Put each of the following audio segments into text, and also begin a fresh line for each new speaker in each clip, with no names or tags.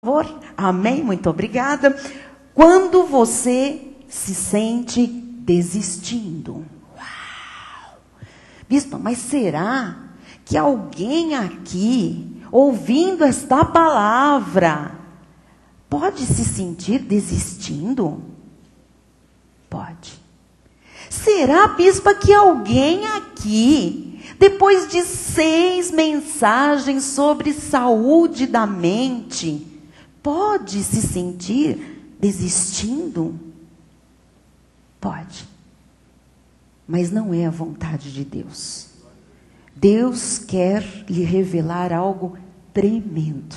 Por favor. Amém, muito obrigada. Quando você se sente desistindo. Uau! Bispa, mas será que alguém aqui, ouvindo esta palavra, pode se sentir desistindo? Pode. Será, bispa, que alguém aqui, depois de 6 mensagens sobre saúde da mente, pode se sentir desistindo? Pode. Mas não é a vontade de Deus. Deus quer lhe revelar algo tremendo.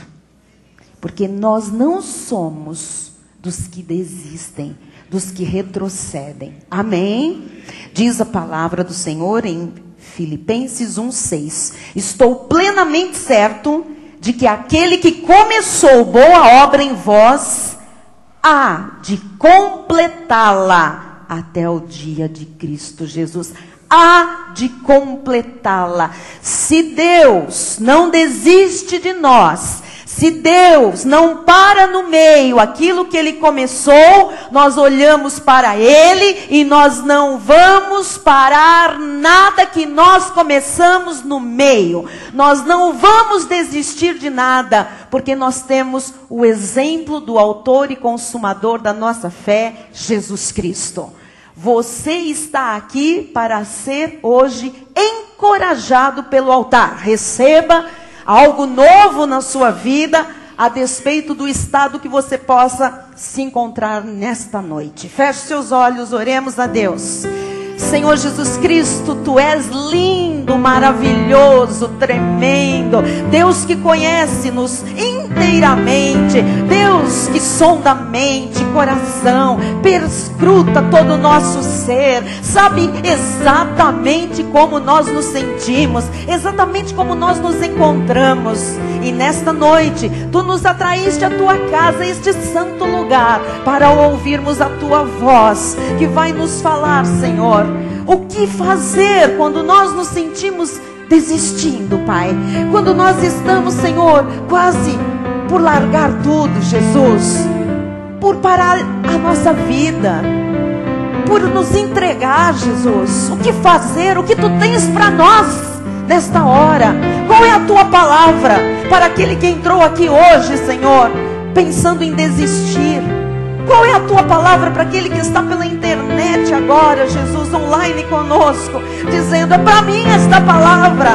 Porque nós não somos dos que desistem, dos que retrocedem. Amém? Diz a palavra do Senhor em Filipenses 1:6. Estou plenamente certo de que aquele que começou boa obra em vós, há de completá-la até o dia de Cristo Jesus. Há de completá-la. Se Deus não desiste de nós, se Deus não para no meio aquilo que Ele começou, nós olhamos para Ele e nós não vamos parar nada que nós começamos no meio. Nós não vamos desistir de nada, porque nós temos o exemplo do autor e consumador da nossa fé, Jesus Cristo. Você está aqui para ser hoje encorajado pelo altar. Receba algo novo na sua vida, a despeito do estado que você possa se encontrar nesta noite. Feche seus olhos, oremos a Deus. Senhor Jesus Cristo, Tu és lindo, maravilhoso, tremendo. Deus que conhece-nos inteiramente. Deus que sonda a mente, coração, perscruta todo o nosso ser. Sabe exatamente como nós nos sentimos, exatamente como nós nos encontramos. E nesta noite, Tu nos atraíste à Tua casa, este santo lugar, para ouvirmos a Tua voz, que vai nos falar, Senhor, o que fazer quando nós nos sentimos desistindo, Pai. Quando nós estamos, Senhor, quase por largar tudo, Jesus. Por parar a nossa vida. Por nos entregar, Jesus. O que fazer? O que Tu tens para nós nesta hora? Qual é a Tua palavra para aquele que entrou aqui hoje, Senhor, pensando em desistir? Qual é a Tua palavra para aquele que está pela internet agora, Jesus, online conosco, dizendo, é para mim esta palavra?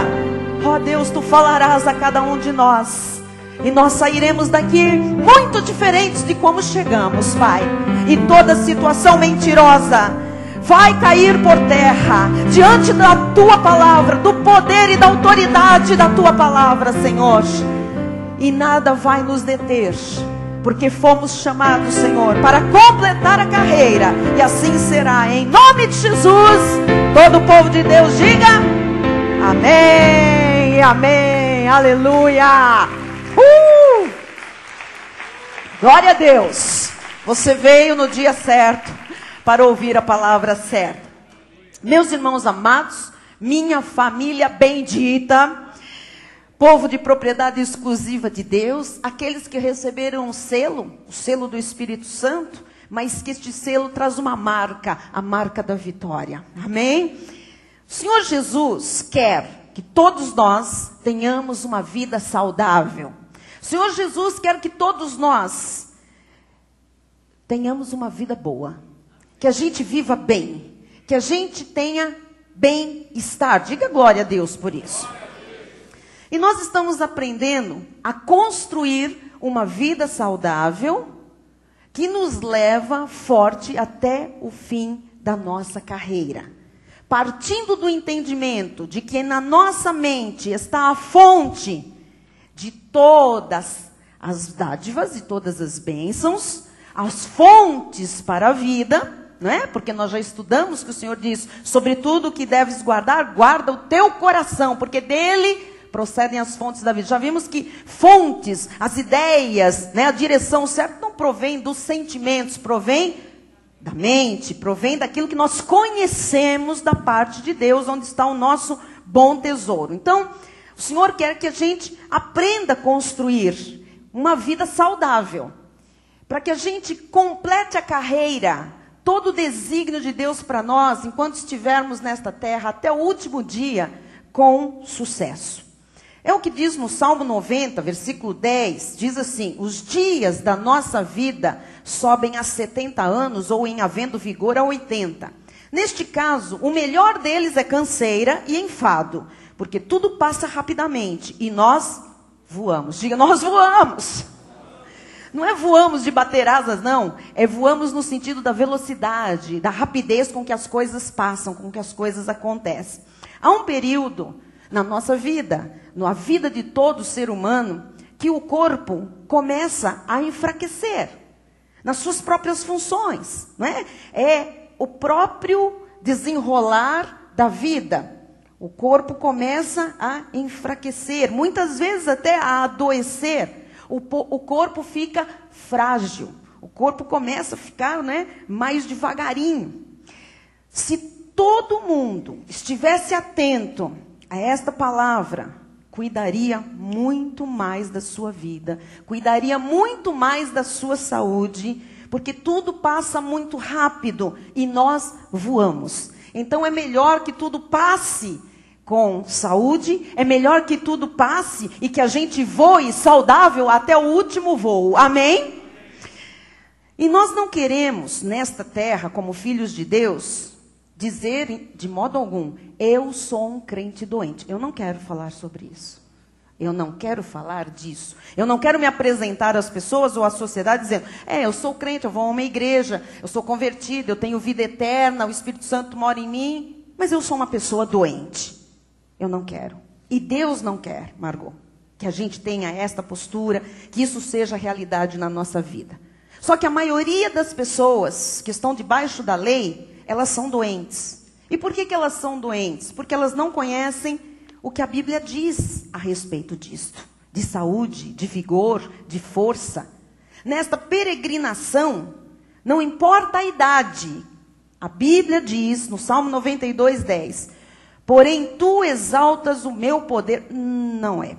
Ó Deus, Tu falarás a cada um de nós, e nós sairemos daqui muito diferentes de como chegamos, Pai. E toda situação mentirosa vai cair por terra, diante da Tua palavra, do poder e da autoridade da Tua palavra, Senhor. E nada vai nos deter, porque fomos chamados, Senhor, para completar a carreira. E assim será, em nome de Jesus. Todo o povo de Deus diga amém, amém, aleluia. Glória a Deus. Você veio no dia certo, para ouvir a palavra certa. Meus irmãos amados, minha família bendita, povo de propriedade exclusiva de Deus, aqueles que receberam um selo, o selo do Espírito Santo, mas que este selo traz uma marca, a marca da vitória. Amém? O Senhor Jesus quer que todos nós tenhamos uma vida saudável. O Senhor Jesus quer que todos nós tenhamos uma vida boa, que a gente viva bem, que a gente tenha bem-estar. Diga glória a Deus por isso. E nós estamos aprendendo a construir uma vida saudável que nos leva forte até o fim da nossa carreira. Partindo do entendimento de que na nossa mente está a fonte de todas as dádivas e todas as bênçãos, as fontes para a vida, não é? Porque nós já estudamos que o Senhor diz, sobre tudo o que deves guardar, guarda o teu coração, porque dele procedem as fontes da vida. Já vimos que fontes, as ideias, né, a direção certa não provém dos sentimentos, provém da mente, provém daquilo que nós conhecemos da parte de Deus, onde está o nosso bom tesouro. Então, o Senhor quer que a gente aprenda a construir uma vida saudável, para que a gente complete a carreira, todo o desígnio de Deus para nós, enquanto estivermos nesta terra, até o último dia, com sucesso. É o que diz no Salmo 90, versículo 10, diz assim: os dias da nossa vida sobem a 70 anos, ou em havendo vigor a 80. Neste caso, o melhor deles é canseira e enfado, porque tudo passa rapidamente, e nós voamos. Diga, nós voamos. Não é voamos de bater asas, não. É voamos no sentido da velocidade, da rapidez com que as coisas passam, com que as coisas acontecem. Há um período na nossa vida, na vida de todo ser humano, que o corpo começa a enfraquecer nas suas próprias funções, não é? É o próprio desenrolar da vida. O corpo começa a enfraquecer, muitas vezes até a adoecer. O corpo fica frágil, o corpo começa a ficar, né, mais devagarinho. Se todo mundo estivesse atento a esta palavra, cuidaria muito mais da sua vida, cuidaria muito mais da sua saúde, porque tudo passa muito rápido e nós voamos. Então é melhor que tudo passe com saúde, é melhor que tudo passe e que a gente voe saudável até o último voo. Amém? E nós não queremos, nesta terra, como filhos de Deus, dizer de modo algum, eu sou um crente doente. Eu não quero falar sobre isso. Eu não quero falar disso. Eu não quero me apresentar às pessoas ou à sociedade dizendo, eu sou crente, eu vou a uma igreja, eu sou convertido, eu tenho vida eterna, o Espírito Santo mora em mim, mas eu sou uma pessoa doente. Eu não quero. E Deus não quer, Margot, que a gente tenha esta postura, que isso seja realidade na nossa vida. Só que a maioria das pessoas que estão debaixo da lei, elas são doentes. E por que elas são doentes? Porque elas não conhecem o que a Bíblia diz a respeito disto. De saúde, de vigor, de força. Nesta peregrinação, não importa a idade. A Bíblia diz, no Salmo 92, 10... porém, tu exaltas o meu poder. Não é.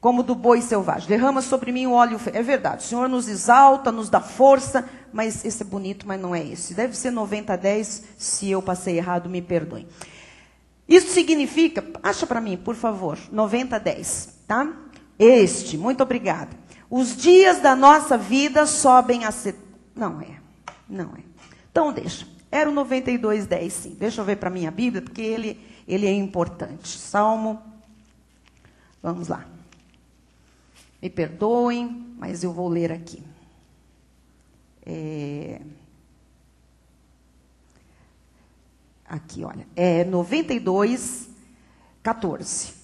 Como do boi selvagem. Derrama sobre mim o óleo. É verdade. O Senhor nos exalta, nos dá força. Mas esse é bonito, mas não é esse. Deve ser 90-10. Se eu passei errado, me perdoem. Isso significa... acha para mim, por favor. 90-10. Tá? Muito obrigada. Os dias da nossa vida sobem a... Não é. Não é. Então, deixa. Era o 92-10, sim. Deixa eu ver para a minha Bíblia, porque ele é importante. Salmo, vamos lá. Me perdoem, mas eu vou ler aqui. Aqui, olha. 92, 14.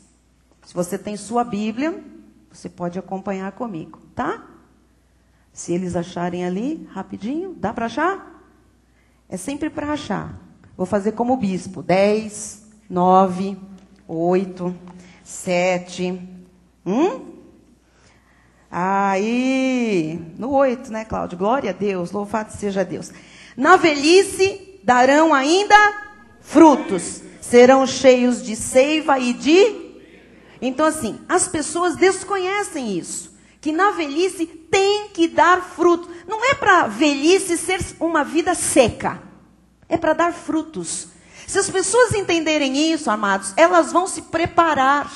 Se você tem sua Bíblia, você pode acompanhar comigo, tá? Se eles acharem ali, rapidinho, dá para achar? É sempre para achar. Vou fazer como o bispo. 10, 9, 8, 7. Aí, no 8, né, Cláudio? Glória a Deus, louvado seja Deus. Na velhice darão ainda frutos. Serão cheios de seiva e de... Então, assim, as pessoas desconhecem isso. Que na velhice tem que dar fruto. Não é para a velhice ser uma vida seca. É para dar frutos. Se as pessoas entenderem isso, amados, elas vão se preparar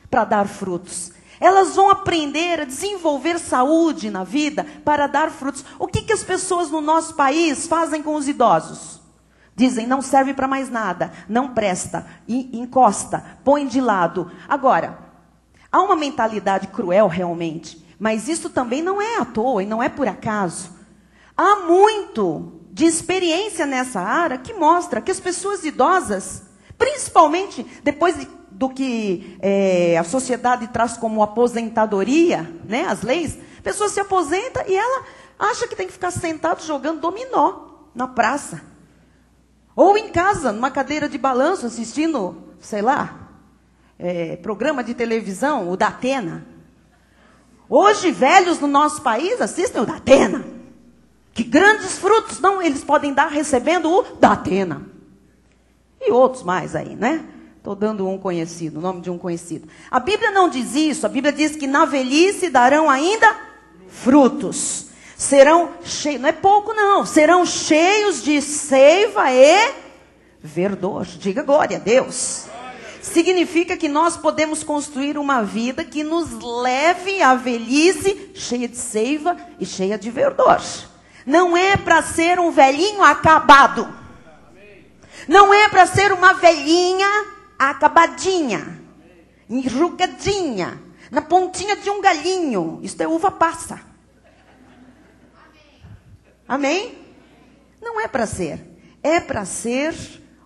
para dar frutos. Elas vão aprender a desenvolver saúde na vida para dar frutos. O que as pessoas no nosso país fazem com os idosos? Dizem, não serve para mais nada, não presta, encosta, põe de lado. Agora, há uma mentalidade cruel realmente. Mas isso também não é à toa e não é por acaso. Há muito de experiência nessa área que mostra que as pessoas idosas, principalmente depois do que a sociedade traz como aposentadoria, né, as leis, a pessoa se aposenta e ela acha que tem que ficar sentado jogando dominó na praça. Ou em casa, numa cadeira de balanço, assistindo, sei lá, programa de televisão, o Datena. Hoje, velhos no nosso país assistem o Datena. Que grandes frutos não eles podem dar recebendo o Datena. E outros mais aí, né? Estou dando um conhecido, o nome de um conhecido. A Bíblia não diz isso. A Bíblia diz que na velhice darão ainda frutos. Serão cheios, não é pouco não, serão cheios de seiva e verdor. Diga glória a Deus. Significa que nós podemos construir uma vida que nos leve à velhice cheia de seiva e cheia de verdor. Não é para ser um velhinho acabado. Não é para ser uma velhinha acabadinha, enrugadinha, na pontinha de um galinho. Isso é uva passa. Amém? Não é para ser. É para ser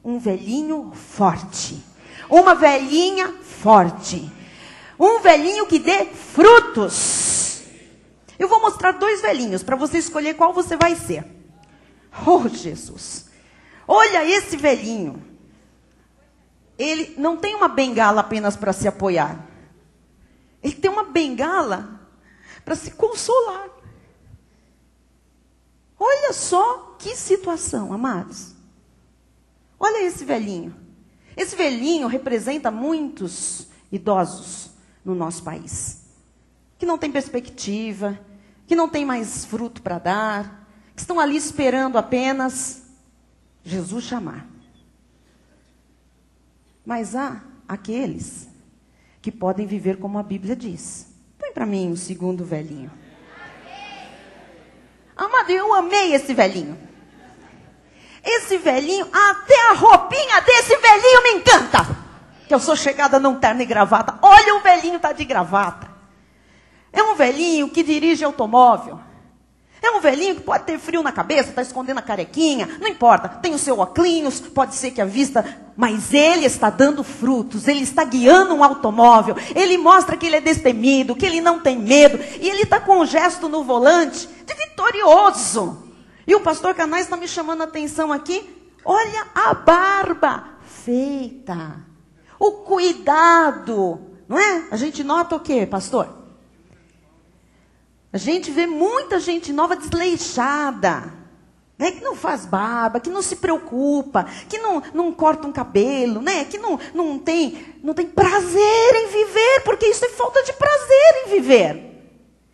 um velhinho forte. Uma velhinha forte. Um velhinho que dê frutos. Eu vou mostrar 2 velhinhos para você escolher qual você vai ser. Oh, Jesus. Olha esse velhinho. Ele não tem uma bengala apenas para se apoiar. Ele tem uma bengala para se consolar. Olha só que situação, amados. Olha esse velhinho. Esse velhinho representa muitos idosos no nosso país. Que não tem perspectiva, que não tem mais fruto para dar, que estão ali esperando apenas Jesus chamar. Mas há aqueles que podem viver como a Bíblia diz. Põe para mim o segundo velhinho. Amado, eu amei esse velhinho. Esse velhinho, até a roupinha desse velhinho me encanta. Que eu sou chegada num terno e gravata. Olha, o velhinho está de gravata. É um velhinho que dirige automóvel. É um velhinho que pode ter frio na cabeça, está escondendo a carequinha. Não importa, tem o seu óculos, pode ser que a vista... Mas ele está dando frutos, ele está guiando um automóvel. Ele mostra que ele é destemido, que ele não tem medo. E ele está com um gesto no volante de vitorioso. E o pastor Canais está me chamando a atenção aqui. Olha a barba feita. O cuidado. Não é? A gente nota o quê, pastor? A gente vê muita gente nova desleixada, né? Que não faz barba, que não se preocupa, que não corta um cabelo, né? Que não tem prazer em viver, porque isso é falta de prazer em viver.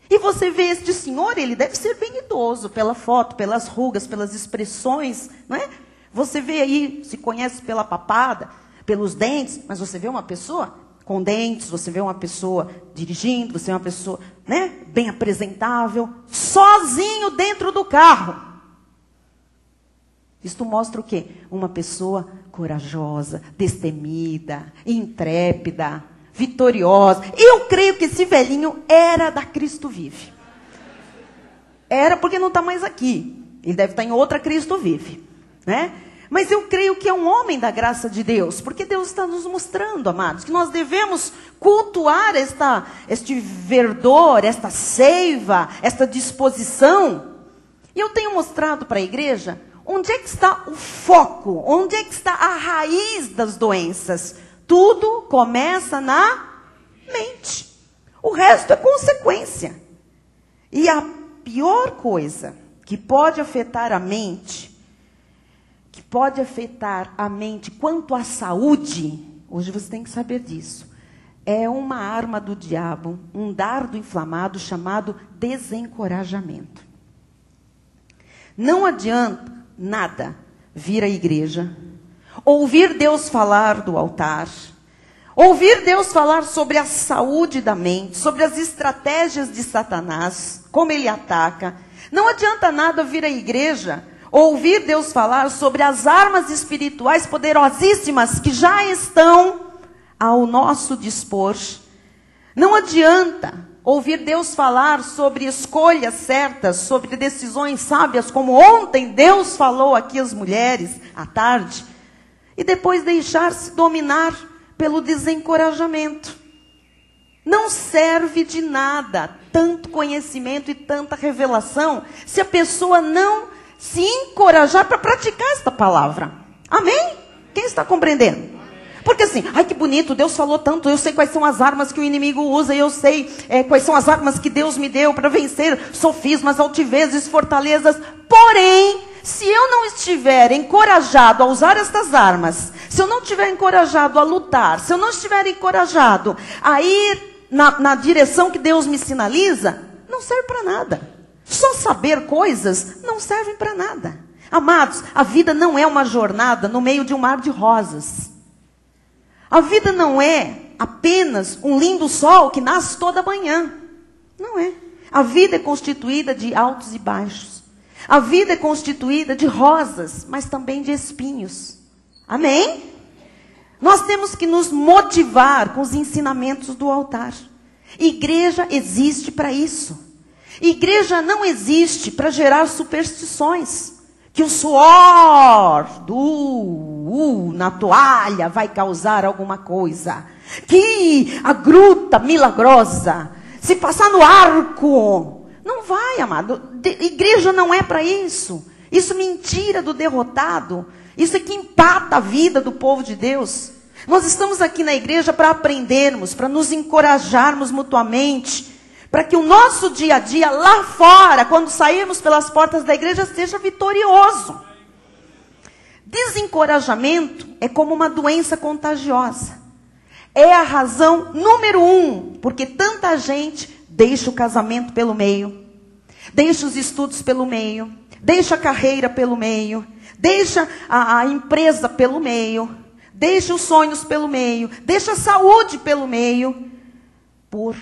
E você vê este senhor, ele deve ser bem idoso, pela foto, pelas rugas, pelas expressões, não é? Você vê aí, se conhece pela papada, pelos dentes, mas você vê uma pessoa com dentes, você vê uma pessoa dirigindo, você vê uma pessoa, né, bem apresentável, sozinho dentro do carro. Isto mostra o quê? Uma pessoa corajosa, destemida, intrépida, vitoriosa. Eu creio que esse velhinho era da Cristo Vive. Era porque não está mais aqui. Ele deve estar em outra Cristo Vive, né? Mas eu creio que é um homem da graça de Deus, porque Deus está nos mostrando, amados, que nós devemos cultuar este verdor, esta seiva, esta disposição. E eu tenho mostrado para a igreja onde é que está o foco, onde é que está a raiz das doenças. Tudo começa na mente. O resto é consequência. E a pior coisa que pode afetar a mente, quanto à saúde, hoje você tem que saber disso, é uma arma do diabo, um dardo inflamado chamado desencorajamento. Não adianta nada vir à igreja, ouvir Deus falar do altar, ouvir Deus falar sobre a saúde da mente, sobre as estratégias de Satanás, como ele ataca. Não adianta nada vir à igreja, ouvir Deus falar sobre as armas espirituais poderosíssimas que já estão ao nosso dispor. Não adianta ouvir Deus falar sobre escolhas certas, sobre decisões sábias, como ontem Deus falou aqui às mulheres, à tarde, e depois deixar-se dominar pelo desencorajamento. Não serve de nada tanto conhecimento e tanta revelação se a pessoa não se encorajar para praticar esta palavra. Amém? Quem está compreendendo? Porque assim, ai que bonito, Deus falou tanto, eu sei quais são as armas que o inimigo usa, e eu sei quais são as armas que Deus me deu para vencer sofismas, altivezes, fortalezas. Porém, se eu não estiver encorajado a usar estas armas, se eu não estiver encorajado a lutar, se eu não estiver encorajado a ir na direção que Deus me sinaliza, não serve para nada. Só saber coisas não servem para nada. Amados, a vida não é uma jornada no meio de um mar de rosas. A vida não é apenas um lindo sol que nasce toda manhã. Não é. A vida é constituída de altos e baixos. A vida é constituída de rosas, mas também de espinhos. Amém? Nós temos que nos motivar com os ensinamentos do altar. Igreja existe para isso. Igreja não existe para gerar superstições. Que o suor na toalha vai causar alguma coisa. Que a gruta milagrosa, se passar no arco, não vai, amado. Igreja não é para isso. Isso me tira do derrotado. Isso é que empata a vida do povo de Deus. Nós estamos aqui na igreja para aprendermos, para nos encorajarmos mutuamente, para que o nosso dia a dia lá fora, quando sairmos pelas portas da igreja, seja vitorioso. Desencorajamento é como uma doença contagiosa. É a razão número 1, porque tanta gente deixa o casamento pelo meio, deixa os estudos pelo meio, deixa a carreira pelo meio, deixa a empresa pelo meio, deixa os sonhos pelo meio, deixa a saúde pelo meio, por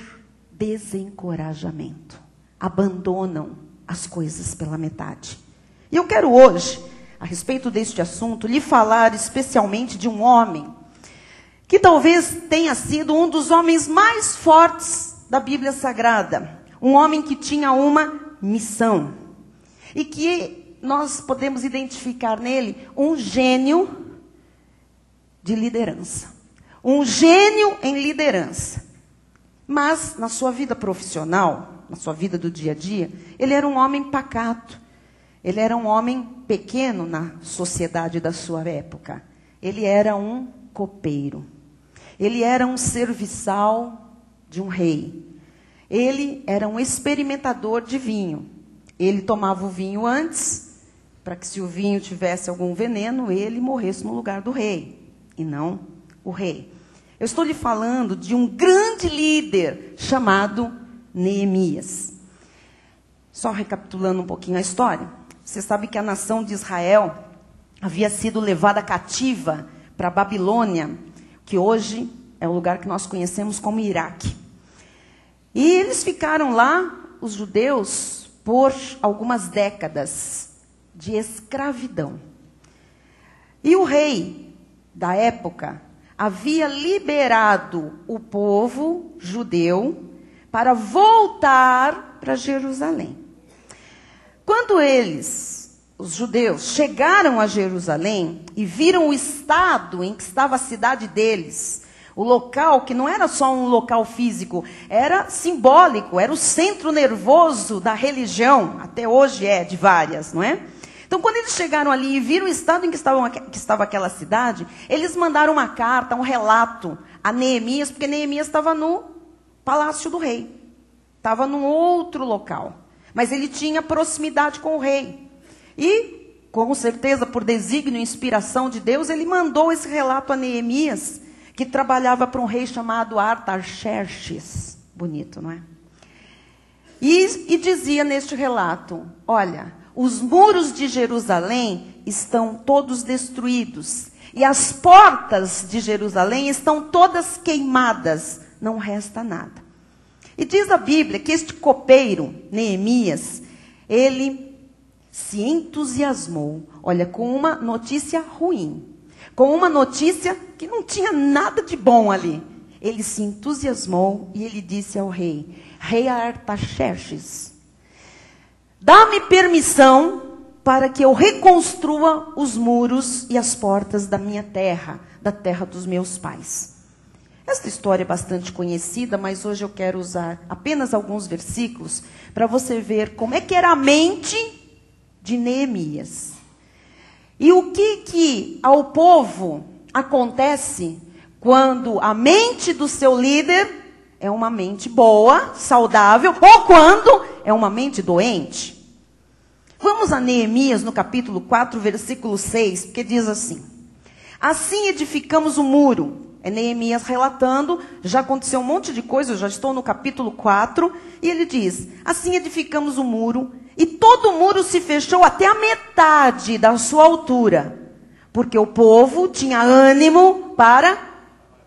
desencorajamento. Abandonam as coisas pela metade. E eu quero hoje, a respeito deste assunto, lhe falar especialmente de um homem que talvez tenha sido um dos homens mais fortes da Bíblia Sagrada. Um homem que tinha uma missão. E que nós podemos identificar nele um gênio de liderança. Um gênio em liderança. Mas, na sua vida profissional, na sua vida do dia a dia, ele era um homem pacato. Ele era um homem pequeno na sociedade da sua época. Ele era um copeiro. Ele era um serviçal de um rei. Ele era um experimentador de vinho. Ele tomava o vinho antes, para que se o vinho tivesse algum veneno, ele morresse no lugar do rei, e não o rei. Eu estou lhe falando de um grande líder chamado Neemias. Só recapitulando um pouquinho a história. Você sabe que a nação de Israel havia sido levada cativa para a Babilônia, que hoje é o lugar que nós conhecemos como Iraque. E eles ficaram lá, os judeus, por algumas décadas de escravidão. E o rei da época havia liberado o povo judeu para voltar para Jerusalém. Quando eles, os judeus, chegaram a Jerusalém e viram o estado em que estava a cidade deles, o local que não era só um local físico, era simbólico, era o centro nervoso da religião, até hoje é de várias, não é? Então, quando eles chegaram ali e viram o estado em que estava aquela cidade, eles mandaram uma carta, um relato a Neemias, porque Neemias estava no palácio do rei. Estava num outro local. Mas ele tinha proximidade com o rei. E, com certeza, por desígnio e inspiração de Deus, ele mandou esse relato a Neemias, que trabalhava para um rei chamado Artaxerxes. Bonito, não é? E dizia neste relato, olha, os muros de Jerusalém estão todos destruídos. E as portas de Jerusalém estão todas queimadas. Não resta nada. E diz a Bíblia que este copeiro, Neemias, ele se entusiasmou. Olha, com uma notícia ruim. Com uma notícia que não tinha nada de bom ali. Ele se entusiasmou e ele disse ao rei, rei Artaxerxes, dá-me permissão para que eu reconstrua os muros e as portas da minha terra, da terra dos meus pais. Esta história é bastante conhecida, mas hoje eu quero usar apenas alguns versículos para você ver como é que era a mente de Neemias. E o que ao povo acontece quando a mente do seu líder é uma mente boa, saudável, ou quando é uma mente doente. Vamos a Neemias no capítulo 4, versículo 6, porque diz assim: assim edificamos o muro. É Neemias relatando, já aconteceu um monte de coisa, eu já estou no capítulo 4, E ele diz, assim edificamos o muro, e todo o muro se fechou até a metade da sua altura, porque o povo tinha ânimo para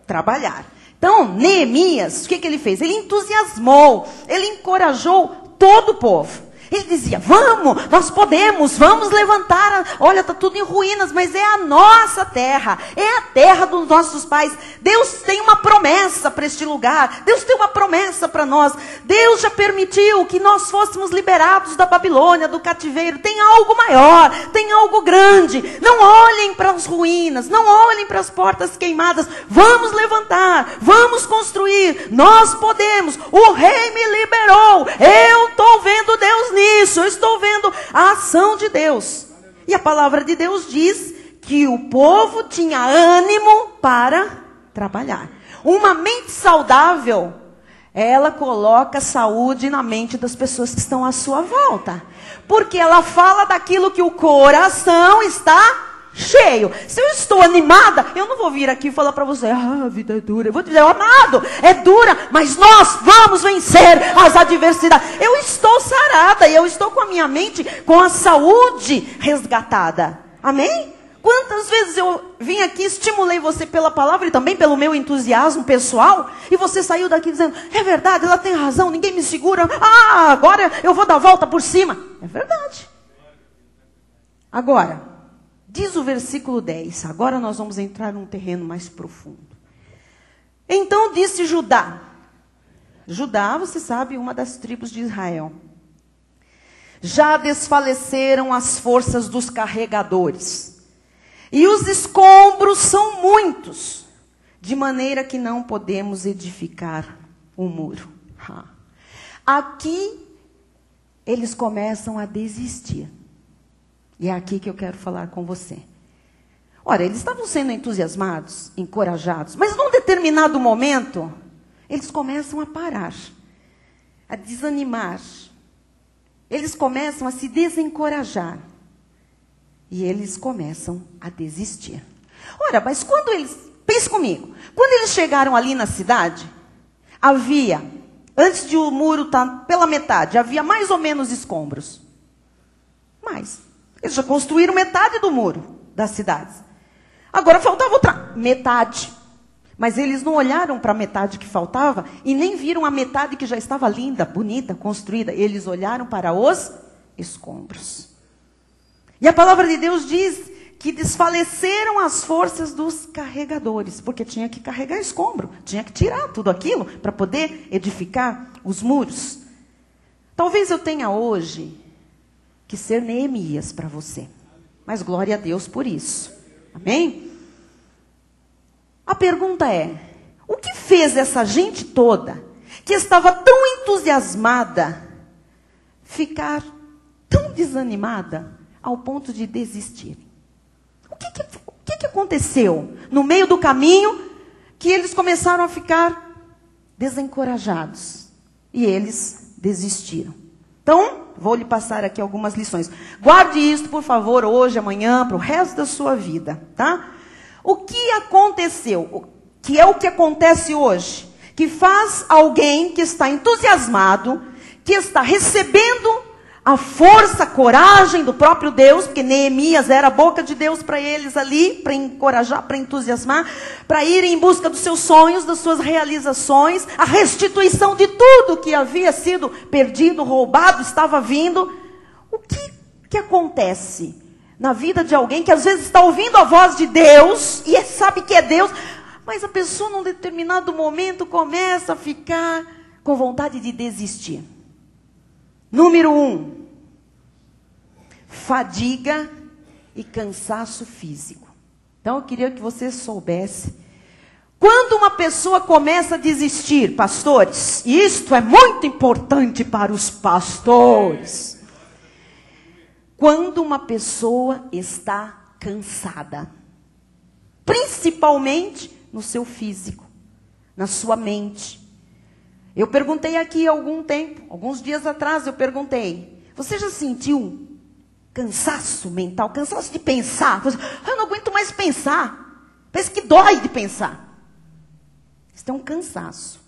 trabalhar. Então, Neemias, o que ele fez? Ele entusiasmou, ele encorajou todo o povo. Ele dizia, vamos, nós podemos, vamos levantar, olha, está tudo em ruínas, mas é a nossa terra, é a terra dos nossos pais. Deus tem uma promessa para este lugar, Deus tem uma promessa para nós. Deus já permitiu que nós fôssemos liberados da Babilônia, do cativeiro. Tem algo maior, tem algo grande. Não olhem para as ruínas, não olhem para as portas queimadas. Vamos levantar, vamos construir, nós podemos. O rei me liberou, eu estou vendo Deus nisso, eu estou vendo a ação de Deus. E a palavra de Deus diz que o povo tinha ânimo para trabalhar. Uma mente saudável, ela coloca saúde na mente das pessoas que estão à sua volta. Porque ela fala daquilo que o coração está cheio. Se eu estou animada, eu não vou vir aqui e falar para você, a vida é dura. Eu vou dizer, amado, é dura, mas nós vamos vencer as adversidades. Eu estou sarada, eu estou com a minha mente, com a saúde resgatada. Amém? Quantas vezes eu vim aqui, estimulei você pela palavra e também pelo meu entusiasmo pessoal, e você saiu daqui dizendo, é verdade, ela tem razão, ninguém me segura, agora eu vou dar a volta por cima. É verdade. Agora, diz o versículo 10, agora nós vamos entrar num terreno mais profundo. Então disse Judá. Judá, você sabe, uma das tribos de Israel. Já desfaleceram as forças dos carregadores, e os escombros são muitos, de maneira que não podemos edificar o muro. Aqui, eles começam a desistir. E é aqui que eu quero falar com você. Ora, eles estavam sendo entusiasmados, encorajados, mas num determinado momento, eles começam a parar, a desanimar. Eles começam a se desencorajar. E eles começam a desistir. Ora, mas quando eles... Pense comigo. Quando eles chegaram ali na cidade, havia, antes de o muro estar pela metade, havia mais ou menos escombros. Mas eles já construíram metade do muro das cidades. Agora faltava outra metade. Mas eles não olharam para a metade que faltava e nem viram a metade que já estava linda, bonita, construída. Eles olharam para os escombros. E a palavra de Deus diz que desfaleceram as forças dos carregadores, porque tinha que carregar escombro, tinha que tirar tudo aquilo para poder edificar os muros. Talvez eu tenha hoje que ser Neemias para você, mas glória a Deus por isso. Amém? A pergunta é, o que fez essa gente toda, que estava tão entusiasmada, ficar tão desanimada, ao ponto de desistir? O que aconteceu no meio do caminho que eles começaram a ficar desencorajados? E eles desistiram. Então, vou lhe passar aqui algumas lições. Guarde isso, por favor, hoje, amanhã, para o resto da sua vida, tá? O que aconteceu, que é o que acontece hoje, que faz alguém que está entusiasmado, que está recebendo a força, a coragem do próprio Deus, porque Neemias era a boca de Deus para eles ali, para encorajar, para entusiasmar, para irem em busca dos seus sonhos, das suas realizações, a restituição de tudo que havia sido perdido, roubado, estava vindo. O que acontece na vida de alguém que às vezes está ouvindo a voz de Deus, e sabe que é Deus, mas a pessoa num determinado momento começa a ficar com vontade de desistir? Número 1, fadiga e cansaço físico. Então eu queria que você soubesse, quando uma pessoa começa a desistir, pastores, e isto é muito importante para os pastores, quando uma pessoa está cansada, principalmente no seu físico, na sua mente. Eu perguntei aqui há algum tempo, alguns dias atrás eu perguntei, você já sentiu cansaço mental, cansaço de pensar? Eu não aguento mais pensar, parece que dói de pensar. Isso é um cansaço.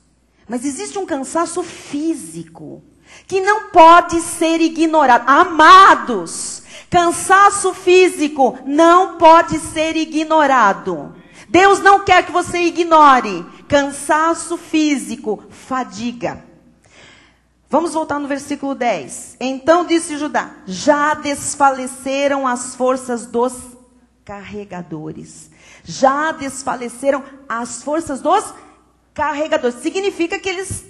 Mas existe um cansaço físico que não pode ser ignorado. Amados, cansaço físico não pode ser ignorado. Deus não quer que você ignore. Cansaço físico, fadiga. Vamos voltar no versículo 10. Então disse Judá: já desfaleceram as forças dos carregadores. Já desfaleceram as forças dos carregadores. Significa que eles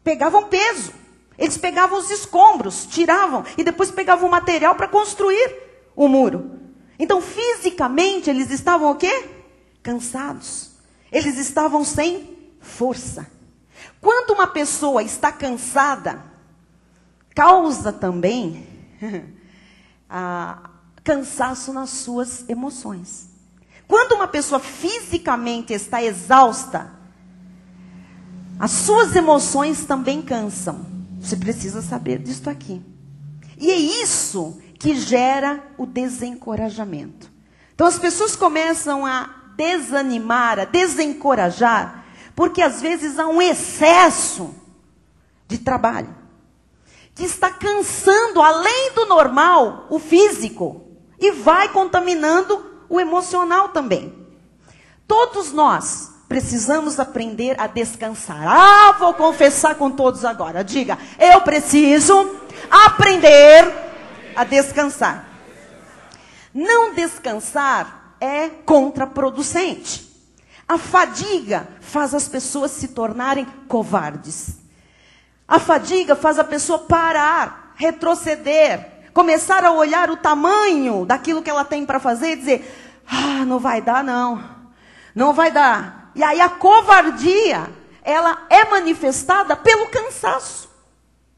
pegavam peso. Eles pegavam os escombros, tiravam e depois pegavam o material para construir o muro. Então, fisicamente, eles estavam o quê? Cansados. Eles estavam sem força. Quando uma pessoa está cansada, causa também cansaço nas suas emoções. Quando uma pessoa fisicamente está exausta, as suas emoções também cansam. Você precisa saber disso aqui. E é isso que gera o desencorajamento. Então as pessoas começam a desanimar, a desencorajar, porque às vezes há um excesso de trabalho, que está cansando além do normal o físico e vai contaminando o emocional também. Todos nós precisamos aprender a descansar. Vou confessar com todos agora. Diga, eu preciso aprender a descansar. Não descansar é contraproducente. A fadiga faz as pessoas se tornarem covardes. A fadiga faz a pessoa parar, retroceder, começar a olhar o tamanho daquilo que ela tem para fazer e dizer: não vai dar não, não vai dar. E aí a covardia, ela é manifestada pelo cansaço,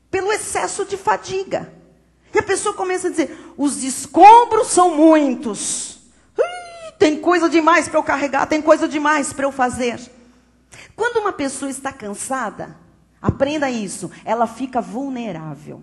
pelo excesso de fadiga. E a pessoa começa a dizer: os escombros são muitos. Tem coisa demais para eu carregar, tem coisa demais para eu fazer. Quando uma pessoa está cansada, aprenda isso, ela fica vulnerável.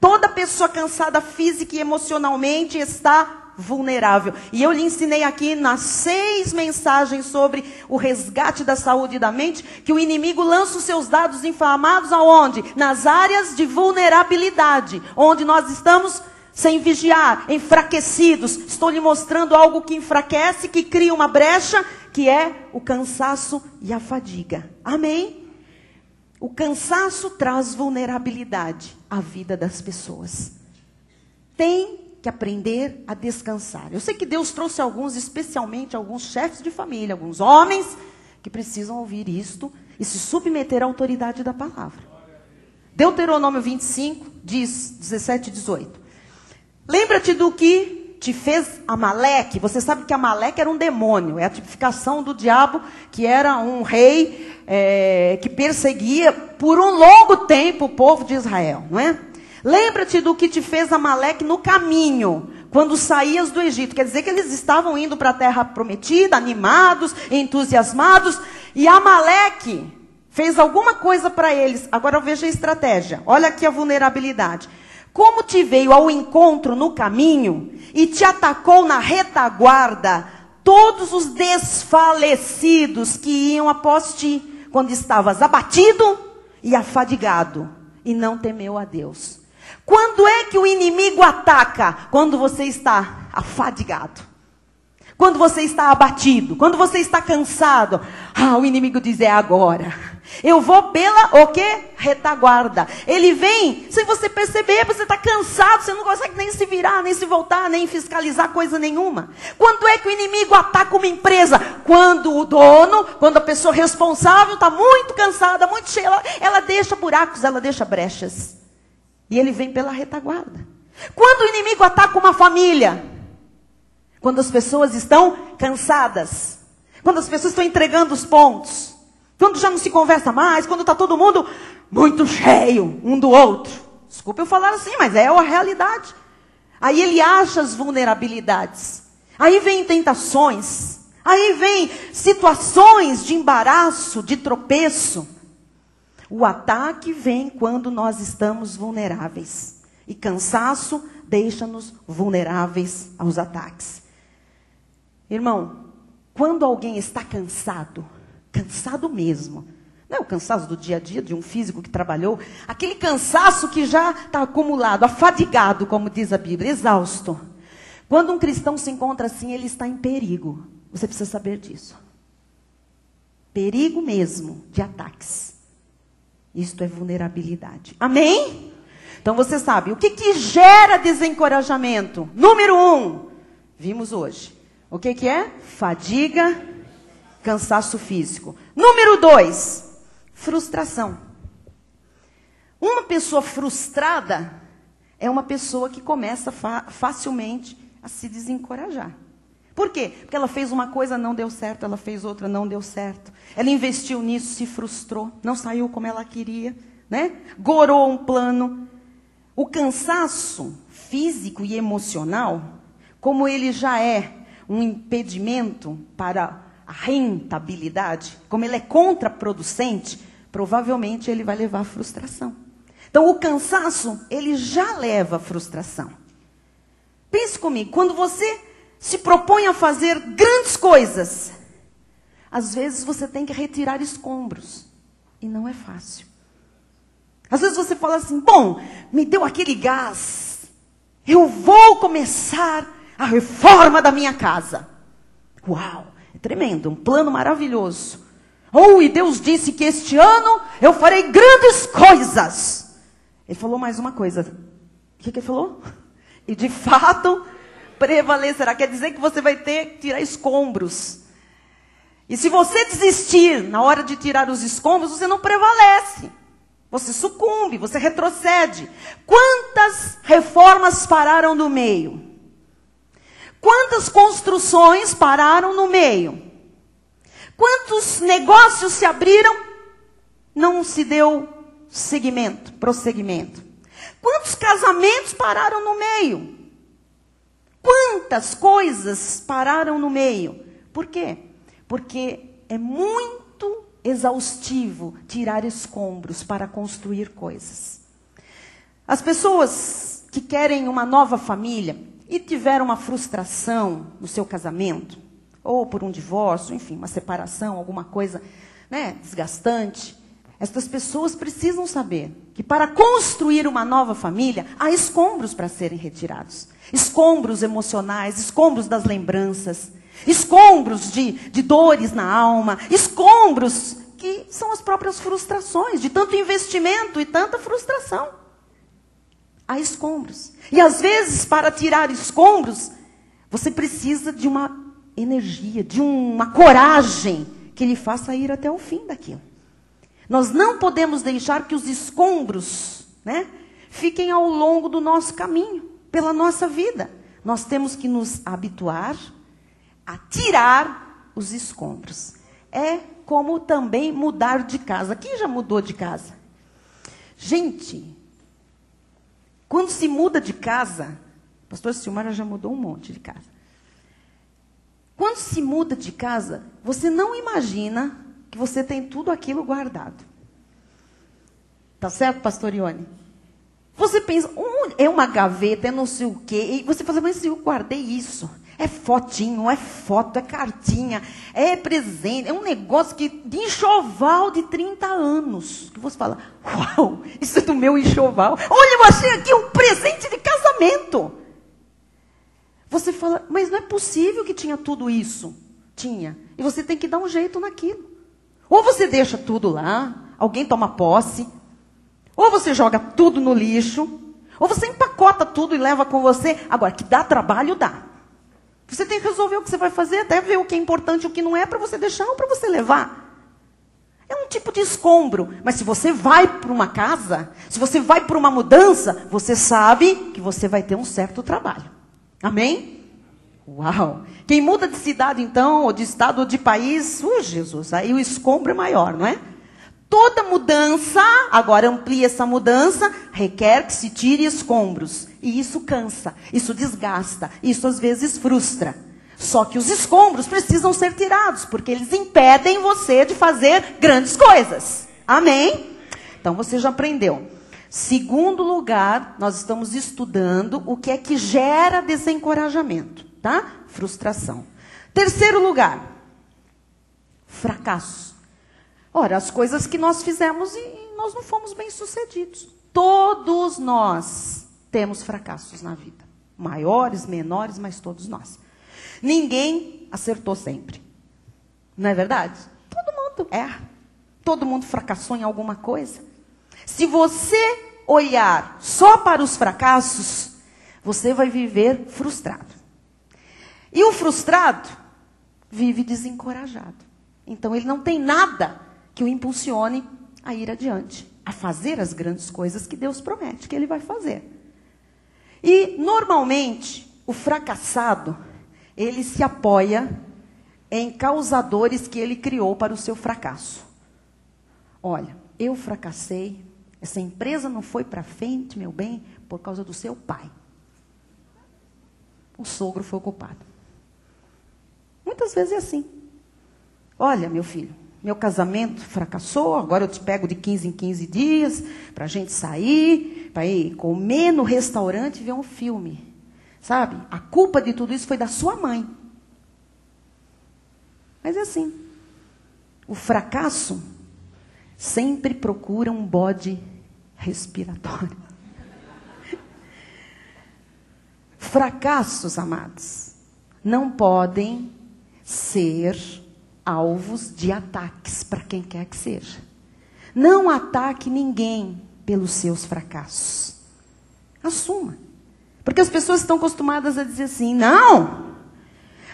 Toda pessoa cansada física e emocionalmente está vulnerável. E eu lhe ensinei aqui nas 6 mensagens sobre o resgate da saúde da mente, que o inimigo lança os seus dados inflamados aonde? Nas áreas de vulnerabilidade, onde nós estamos sem vigiar, enfraquecidos. Estou lhe mostrando algo que enfraquece, que cria uma brecha, que é o cansaço e a fadiga. Amém? O cansaço traz vulnerabilidade à vida das pessoas. Tem que aprender a descansar. Eu sei que Deus trouxe alguns, especialmente alguns chefes de família, alguns homens, que precisam ouvir isto e se submeter à autoridade da palavra. Deuteronômio 25 diz, 17 e 18. Lembra-te do que te fez Amaleque. Você sabe que Amaleque era um demônio. É a tipificação do diabo, que era um rei que perseguia por um longo tempo o povo de Israel. Não é? Lembra-te do que te fez Amaleque no caminho, quando saías do Egito. Quer dizer que eles estavam indo para a terra prometida, animados, entusiasmados. E Amaleque fez alguma coisa para eles. Agora veja a estratégia. Olha aqui a vulnerabilidade. Como te veio ao encontro no caminho e te atacou na retaguarda todos os desfalecidos que iam após ti, quando estavas abatido e afadigado, e não temeu a Deus. Quando é que o inimigo ataca? Quando você está afadigado. Quando você está abatido. Quando você está cansado. O inimigo diz: é agora. Eu vou pela, o quê? Retaguarda. Ele vem, sem você perceber, você está cansado, você não consegue nem se virar, nem se voltar, nem fiscalizar coisa nenhuma. Quando é que o inimigo ataca uma empresa? Quando o dono, quando a pessoa responsável está muito cansada, muito cheia, ela deixa buracos, ela deixa brechas. E ele vem pela retaguarda. Quando o inimigo ataca uma família? Quando as pessoas estão cansadas. Quando as pessoas estão entregando os pontos. Quando já não se conversa mais, quando está todo mundo muito cheio um do outro. Desculpa eu falar assim, mas é a realidade. Aí ele acha as vulnerabilidades. Aí vem tentações. Aí vem situações de embaraço, de tropeço. O ataque vem quando nós estamos vulneráveis. E cansaço deixa-nos vulneráveis aos ataques. Irmão, quando alguém está cansado, cansado mesmo, Não é o cansaço do dia a dia, de um físico que trabalhou. Aquele cansaço que já está acumulado, afadigado, como diz a Bíblia, exausto. Quando um cristão se encontra assim, ele está em perigo. Você precisa saber disso. Perigo mesmo de ataques. Isto é vulnerabilidade. Amém? Então você sabe, o que gera desencorajamento? Número 1, vimos hoje. O que é? Fadiga, cansaço físico. Número 2, frustração. Uma pessoa frustrada é uma pessoa que começa facilmente a se desencorajar. Por quê? Porque ela fez uma coisa, não deu certo, ela fez outra, não deu certo. Ela investiu nisso, se frustrou, não saiu como ela queria, né? Gorou um plano. O cansaço físico e emocional, como ele já é um impedimento para a rentabilidade, como ele é contraproducente, provavelmente ele vai levar à frustração. Então, o cansaço, ele já leva à frustração. Pense comigo, quando você se propõe a fazer grandes coisas, às vezes você tem que retirar escombros, e não é fácil. Às vezes você fala assim, bom, me deu aquele gás, eu vou começar a reforma da minha casa. Uau, é tremendo, um plano maravilhoso. E Deus disse que este ano eu farei grandes coisas. Ele falou mais uma coisa. O que ele falou? E de fato prevalecerá. Quer dizer que você vai ter que tirar escombros. E se você desistir na hora de tirar os escombros, você não prevalece. Você sucumbe, você retrocede. Quantas reformas pararam no meio? Quantas construções pararam no meio? Quantos negócios se abriram? Não se deu seguimento, prosseguimento. Quantos casamentos pararam no meio? Quantas coisas pararam no meio? Por quê? Porque é muito exaustivo tirar escombros para construir coisas. As pessoas que querem uma nova família e tiveram uma frustração no seu casamento, ou por um divórcio, enfim, uma separação, alguma coisa, né, desgastante, estas pessoas precisam saber que para construir uma nova família, há escombros para serem retirados. Escombros emocionais, escombros das lembranças, escombros de dores na alma, escombros que são as próprias frustrações, de tanto investimento e tanta frustração. Há escombros. E às vezes, para tirar escombros, você precisa de uma energia, de uma coragem que lhe faça ir até o fim daquilo. Nós não podemos deixar que os escombros, né, fiquem ao longo do nosso caminho, pela nossa vida. Nós temos que nos habituar a tirar os escombros. É como também mudar de casa. Quem já mudou de casa? Gente, quando se muda de casa, a pastora Silmara já mudou um monte de casa. Quando se muda de casa, você não imagina que você tem tudo aquilo guardado. Tá certo, pastor Ione? Você pensa, é uma gaveta, é não sei o quê. E você fala, mas eu guardei isso. É fotinho, é foto, é cartinha, é presente. É um negócio de enxoval de 30 anos. Que você fala, uau, isso é do meu enxoval. Olha, eu achei aqui um presente de casamento. Você fala, mas não é possível que tinha tudo isso. Tinha. E você tem que dar um jeito naquilo. Ou você deixa tudo lá, alguém toma posse. Ou você joga tudo no lixo. Ou você empacota tudo e leva com você. Agora, que dá trabalho, dá. Você tem que resolver o que você vai fazer, até ver o que é importante e o que não é, para você deixar ou para você levar. É um tipo de escombro. Mas se você vai para uma casa, se você vai para uma mudança, você sabe que você vai ter um certo trabalho. Amém? Uau! Quem muda de cidade, então, ou de estado, ou de país, Jesus, aí o escombro é maior, não é? Toda mudança, agora amplia essa mudança, requer que se tire escombros. E isso cansa, isso desgasta, isso às vezes frustra. Só que os escombros precisam ser tirados, porque eles impedem você de fazer grandes coisas. Amém? Então você já aprendeu. Segundo lugar, nós estamos estudando o que é que gera desencorajamento, tá? Frustração. Terceiro lugar, fracasso. Ora, as coisas que nós fizemos e nós não fomos bem-sucedidos. Todos nós temos fracassos na vida. Maiores, menores, mas todos nós. Ninguém acertou sempre. Não é verdade? Todo mundo erra. Todo mundo fracassou em alguma coisa. Se você olhar só para os fracassos, você vai viver frustrado. E o frustrado vive desencorajado. Então ele não tem nada que o impulsione a ir adiante, a fazer as grandes coisas que Deus promete que ele vai fazer. E normalmente o fracassado, ele se apoia em causadores que ele criou para o seu fracasso. Olha, eu fracassei, essa empresa não foi para frente, meu bem, por causa do seu pai. O sogro foi o culpado. Muitas vezes é assim. Olha, meu filho, meu casamento fracassou, agora eu te pego de 15 em 15 dias, para a gente sair, para ir comer no restaurante e ver um filme. Sabe? A culpa de tudo isso foi da sua mãe. Mas é assim. O fracasso sempre procura um bode respiratório. Fracassos, amados, não podem ser alvos de ataques para quem quer que seja. Não ataque ninguém pelos seus fracassos. Assuma. Porque as pessoas estão acostumadas a dizer assim, não,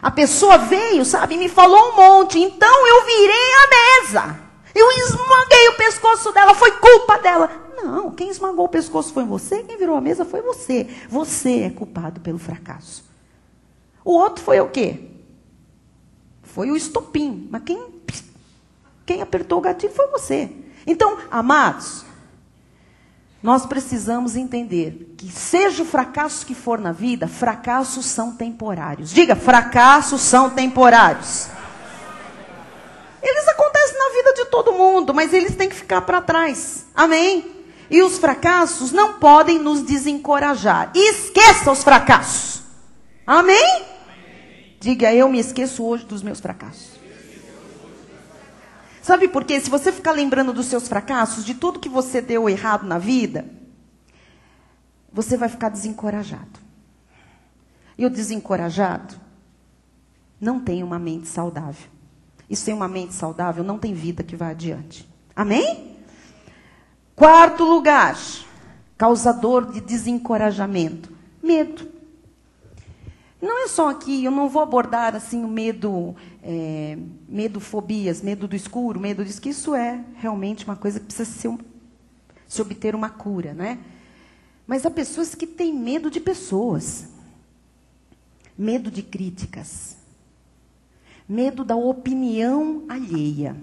a pessoa veio, sabe, e me falou um monte, então eu virei a mesa. Eu esmaguei o pescoço dela, foi culpa dela. Não, quem esmagou o pescoço foi você, quem virou a mesa foi você. Você é culpado pelo fracasso. O outro foi o quê? Foi o estopim. Mas quem apertou o gatilho foi você. Então, amados, nós precisamos entender que seja o fracasso que for na vida, fracassos são temporários. Diga, fracassos são temporários. Eles acontecem na vida de todo mundo, mas eles têm que ficar para trás. Amém? E os fracassos não podem nos desencorajar. Esqueça os fracassos. Amém? Diga, eu me esqueço hoje dos meus fracassos. Sabe por quê? Se você ficar lembrando dos seus fracassos, de tudo que você deu errado na vida, você vai ficar desencorajado. E o desencorajado não tem uma mente saudável. E sem uma mente saudável, não tem vida que vá adiante. Amém? Quarto lugar, causador de desencorajamento. Medo. Não é só aqui, eu não vou abordar assim o medo, fobias, medo do escuro, medo disso, que isso é realmente uma coisa que precisa se obter uma cura, né? Mas há pessoas que têm medo de pessoas. Medo de críticas. Medo da opinião alheia.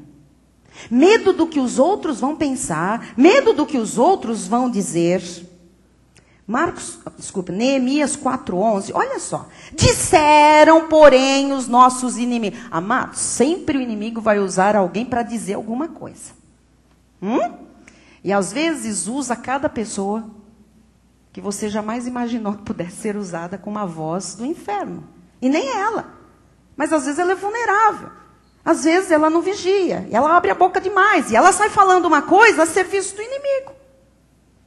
Medo do que os outros vão pensar. Medo do que os outros vão dizer. Neemias 4:11. Olha só. Disseram, porém, os nossos inimigos. Amados, sempre o inimigo vai usar alguém para dizer alguma coisa. E às vezes usa cada pessoa que você jamais imaginou que pudesse ser usada com uma voz do inferno. E nem ela. Mas às vezes ela é vulnerável. Às vezes ela não vigia. E ela abre a boca demais. E ela sai falando uma coisa a serviço do inimigo.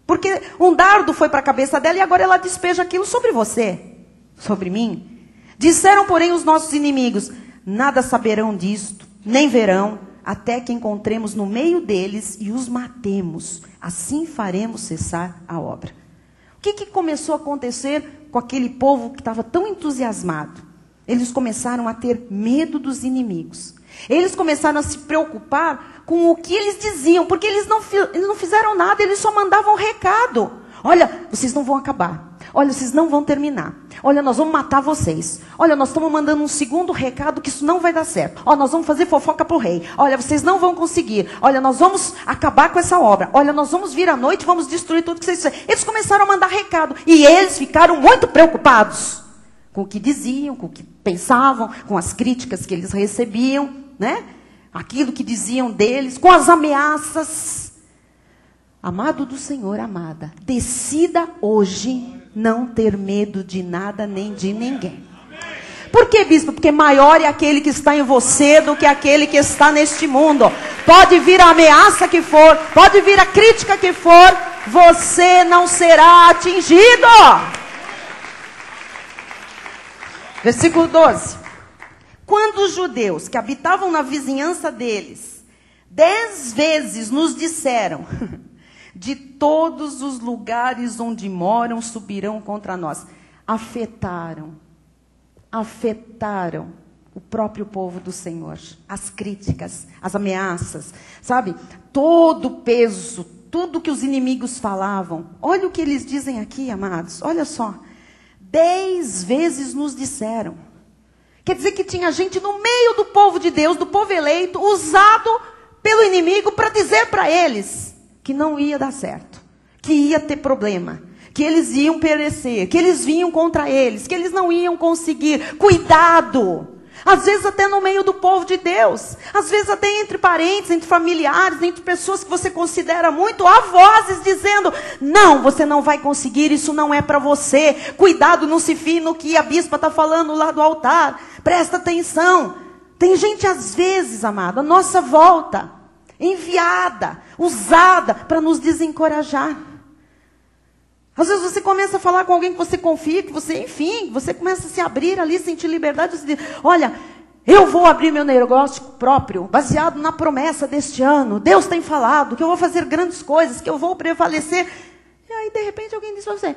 Porque um dardo foi para a cabeça dela e agora ela despeja aquilo sobre você. Sobre mim. Disseram, porém, os nossos inimigos, nada saberão disto, nem verão, até que encontremos no meio deles e os matemos. Assim faremos cessar a obra. O que começou a acontecer com aquele povo que estava tão entusiasmado? Eles começaram a ter medo dos inimigos. Eles começaram a se preocupar com o que eles diziam, porque eles não fizeram nada, eles só mandavam recado. Olha, vocês não vão acabar. Olha, vocês não vão terminar. Olha, nós vamos matar vocês. Olha, nós estamos mandando um segundo recado que isso não vai dar certo. Olha, nós vamos fazer fofoca para o rei. Olha, vocês não vão conseguir. Olha, nós vamos acabar com essa obra. Olha, nós vamos vir à noite e vamos destruir tudo que vocês fizeram. Eles começaram a mandar recado. E eles ficaram muito preocupados com o que diziam, com o que pensavam, com as críticas que eles recebiam, né? Aquilo que diziam deles, com as ameaças. Amado do Senhor, amada, decida hoje não ter medo de nada nem de ninguém. Por que, bispo? Porque maior é aquele que está em você do que aquele que está neste mundo. Pode vir a ameaça que for, pode vir a crítica que for, você não será atingido. Versículo 12. Quando os judeus que habitavam na vizinhança deles 10 vezes nos disseram: de todos os lugares onde moram subirão contra nós. Afetaram o próprio povo do Senhor. As críticas, as ameaças, sabe? Todo o peso, tudo que os inimigos falavam. Olha o que eles dizem aqui, amados. Olha só. 10 vezes nos disseram. Quer dizer que tinha gente no meio do povo de Deus, do povo eleito, usado pelo inimigo para dizer para eles que não ia dar certo, que ia ter problema, que eles iam perecer, que eles vinham contra eles, que eles não iam conseguir. Cuidado! Às vezes até no meio do povo de Deus, às vezes até entre parentes, entre familiares, entre pessoas que você considera muito, há vozes dizendo: não, você não vai conseguir, isso não é para você. Cuidado, não se fie no que a bispa está falando lá do altar. Presta atenção. Tem gente às vezes, amado, à nossa volta, enviada, usada para nos desencorajar. Às vezes você começa a falar com alguém que você confia, que você, enfim, você começa a se abrir ali, sentir liberdade. Você diz: olha, eu vou abrir meu negócio próprio, baseado na promessa deste ano. Deus tem falado que eu vou fazer grandes coisas, que eu vou prevalecer. E aí, de repente, alguém diz para você: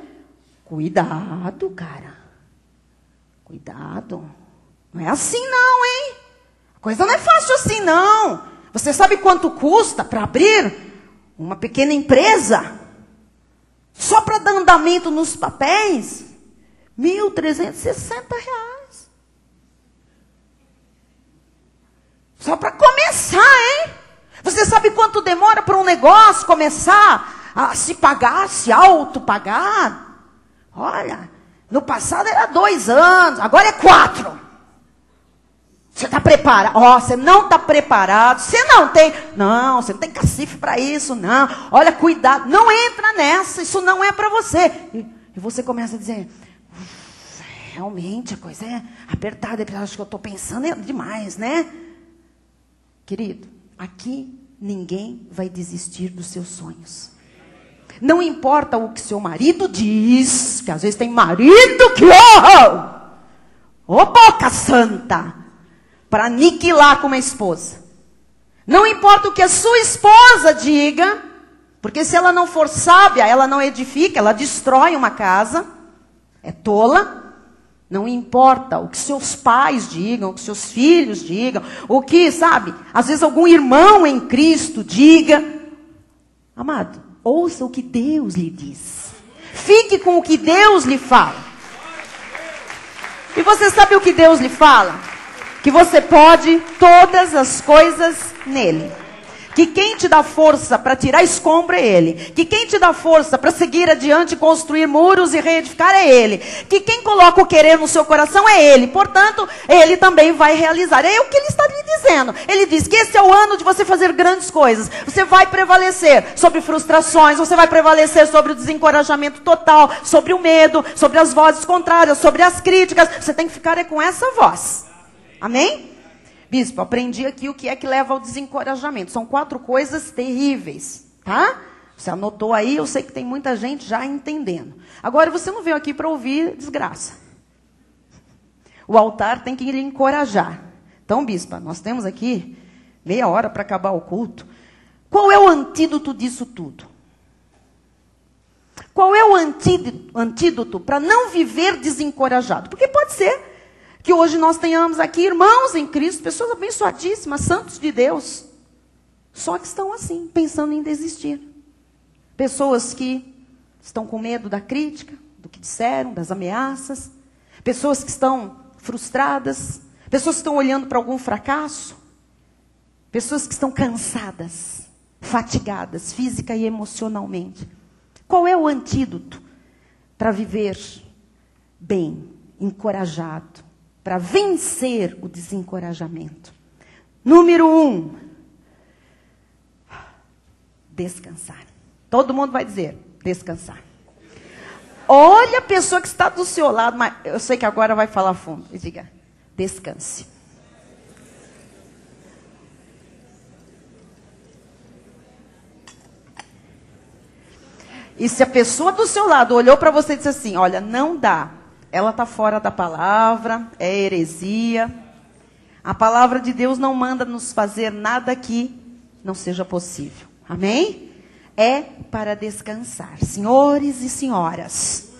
cuidado, cara. Cuidado. Não é assim não, hein? A coisa não é fácil assim não. Você sabe quanto custa para abrir uma pequena empresa? Só para dar andamento nos papéis, R$1.360. Só para começar, hein? Você sabe quanto demora para um negócio começar a se pagar, se autopagar? Olha, no passado era 2 anos, agora é 4. Você está preparado? Você não está preparado. Você não tem cacife para isso, não. Olha, cuidado. Não entra nessa. Isso não é para você. E você começa a dizer: realmente a coisa é apertada. Eu acho que eu estou pensando demais, né? Querido, aqui ninguém vai desistir dos seus sonhos. Não importa o que seu marido diz, que às vezes tem marido que... Ô boca santa! Para aniquilar com uma esposa. Não importa o que a sua esposa diga, porque se ela não for sábia, ela não edifica, ela destrói uma casa, é tola. Não importa o que seus pais digam, o que seus filhos digam, o que, sabe, às vezes algum irmão em Cristo diga. Amado, ouça o que Deus lhe diz. Fique com o que Deus lhe fala. E você sabe o que Deus lhe fala? Que você pode todas as coisas nele. Que quem te dá força para tirar escombro é ele. Que quem te dá força para seguir adiante, construir muros e reedificar é ele. Que quem coloca o querer no seu coração é ele. Portanto, ele também vai realizar. É o que ele está lhe dizendo. Ele diz que esse é o ano de você fazer grandes coisas. Você vai prevalecer sobre frustrações. Você vai prevalecer sobre o desencorajamento total. Sobre o medo. Sobre as vozes contrárias. Sobre as críticas. Você tem que ficar com essa voz. Amém? Bispo, aprendi aqui o que é que leva ao desencorajamento. São 4 coisas terríveis, tá? Você anotou aí, eu sei que tem muita gente já entendendo. Agora, você não veio aqui para ouvir desgraça. O altar tem que lhe encorajar. Então, bispa, nós temos aqui meia hora para acabar o culto. Qual é o antídoto disso tudo? Qual é o antídoto para não viver desencorajado? Porque pode ser que hoje nós tenhamos aqui irmãos em Cristo, pessoas abençoadíssimas, santos de Deus, só que estão assim, pensando em desistir. Pessoas que estão com medo da crítica, do que disseram, das ameaças. Pessoas que estão frustradas. Pessoas que estão olhando para algum fracasso. Pessoas que estão cansadas, fatigadas, física e emocionalmente. Qual é o antídoto para viver bem, encorajado? Para vencer o desencorajamento. Número 1. Descansar. Todo mundo vai dizer, descansar. Olha a pessoa que está do seu lado, mas eu sei que agora vai falar fundo. E diga, descanse. E se a pessoa do seu lado olhou para você e disse assim, olha, não dá. Ela está fora da palavra, é heresia. A palavra de Deus não manda nos fazer nada que não seja possível. Amém? É para descansar. Senhores e senhoras.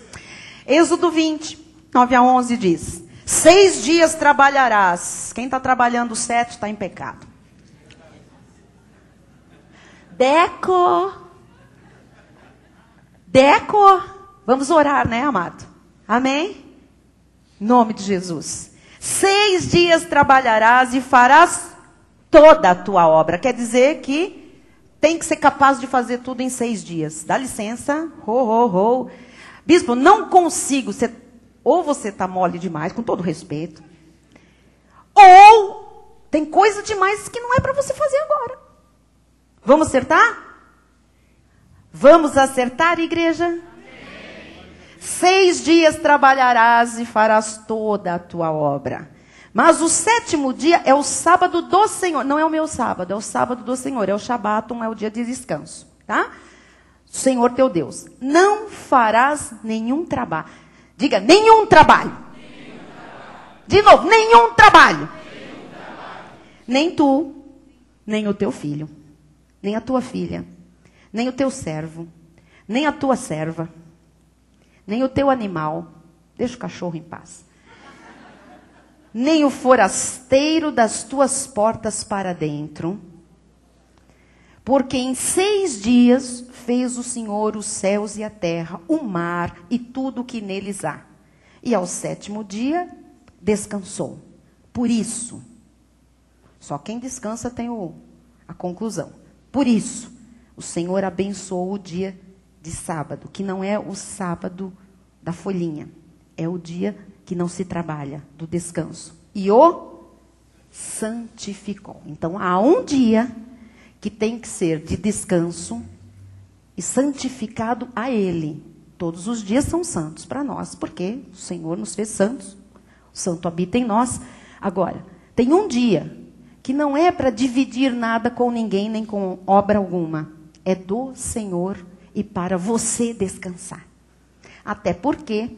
Êxodo 20, 9 a 11 diz. 6 dias trabalharás. Quem está trabalhando 7 está em pecado. Deco. Vamos orar, né, amado? Amém? Em nome de Jesus. 6 dias trabalharás e farás toda a tua obra. Quer dizer que tem que ser capaz de fazer tudo em 6 dias. Dá licença. Bispo, não consigo. Ou você está mole demais, com todo respeito. Ou tem coisa demais que não é para você fazer agora. Vamos acertar? Vamos acertar, igreja? 6 dias trabalharás e farás toda a tua obra. Mas o 7º dia é o sábado do Senhor. Não é o meu sábado, é o sábado do Senhor. É o Shabaton, é o dia de descanso. Tá? Senhor teu Deus. Não farás nenhum trabalho. Diga, nenhum trabalho. De novo, nenhum trabalho. Nem tu, nem o teu filho, nem a tua filha, nem o teu servo, nem a tua serva, nem o teu animal. Deixa o cachorro em paz. Nem o forasteiro das tuas portas para dentro. Porque em 6 dias fez o Senhor os céus e a terra, o mar e tudo o que neles há. E ao 7º dia descansou. Por isso, só quem descansa tem a conclusão. Por isso, o Senhor abençoou o dia de sábado, que não é o sábado da folhinha. É o dia que não se trabalha, do descanso. E o santificou. Então, há um dia que tem que ser de descanso e santificado a Ele. Todos os dias são santos para nós, porque o Senhor nos fez santos. O santo habita em nós. Agora, tem um dia que não é para dividir nada com ninguém, nem com obra alguma. É do Senhor e para você descansar. Até porque,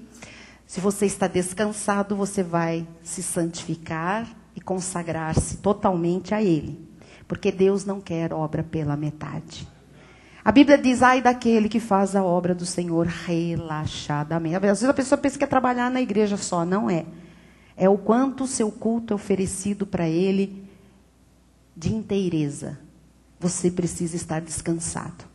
se você está descansado, você vai se santificar e consagrar-se totalmente a Ele. Porque Deus não quer obra pela metade. A Bíblia diz, ai daquele que faz a obra do Senhor relaxadamente. Às vezes a pessoa pensa que é trabalhar na igreja só. Não é. É o quanto o seu culto é oferecido para Ele de inteireza. Você precisa estar descansado.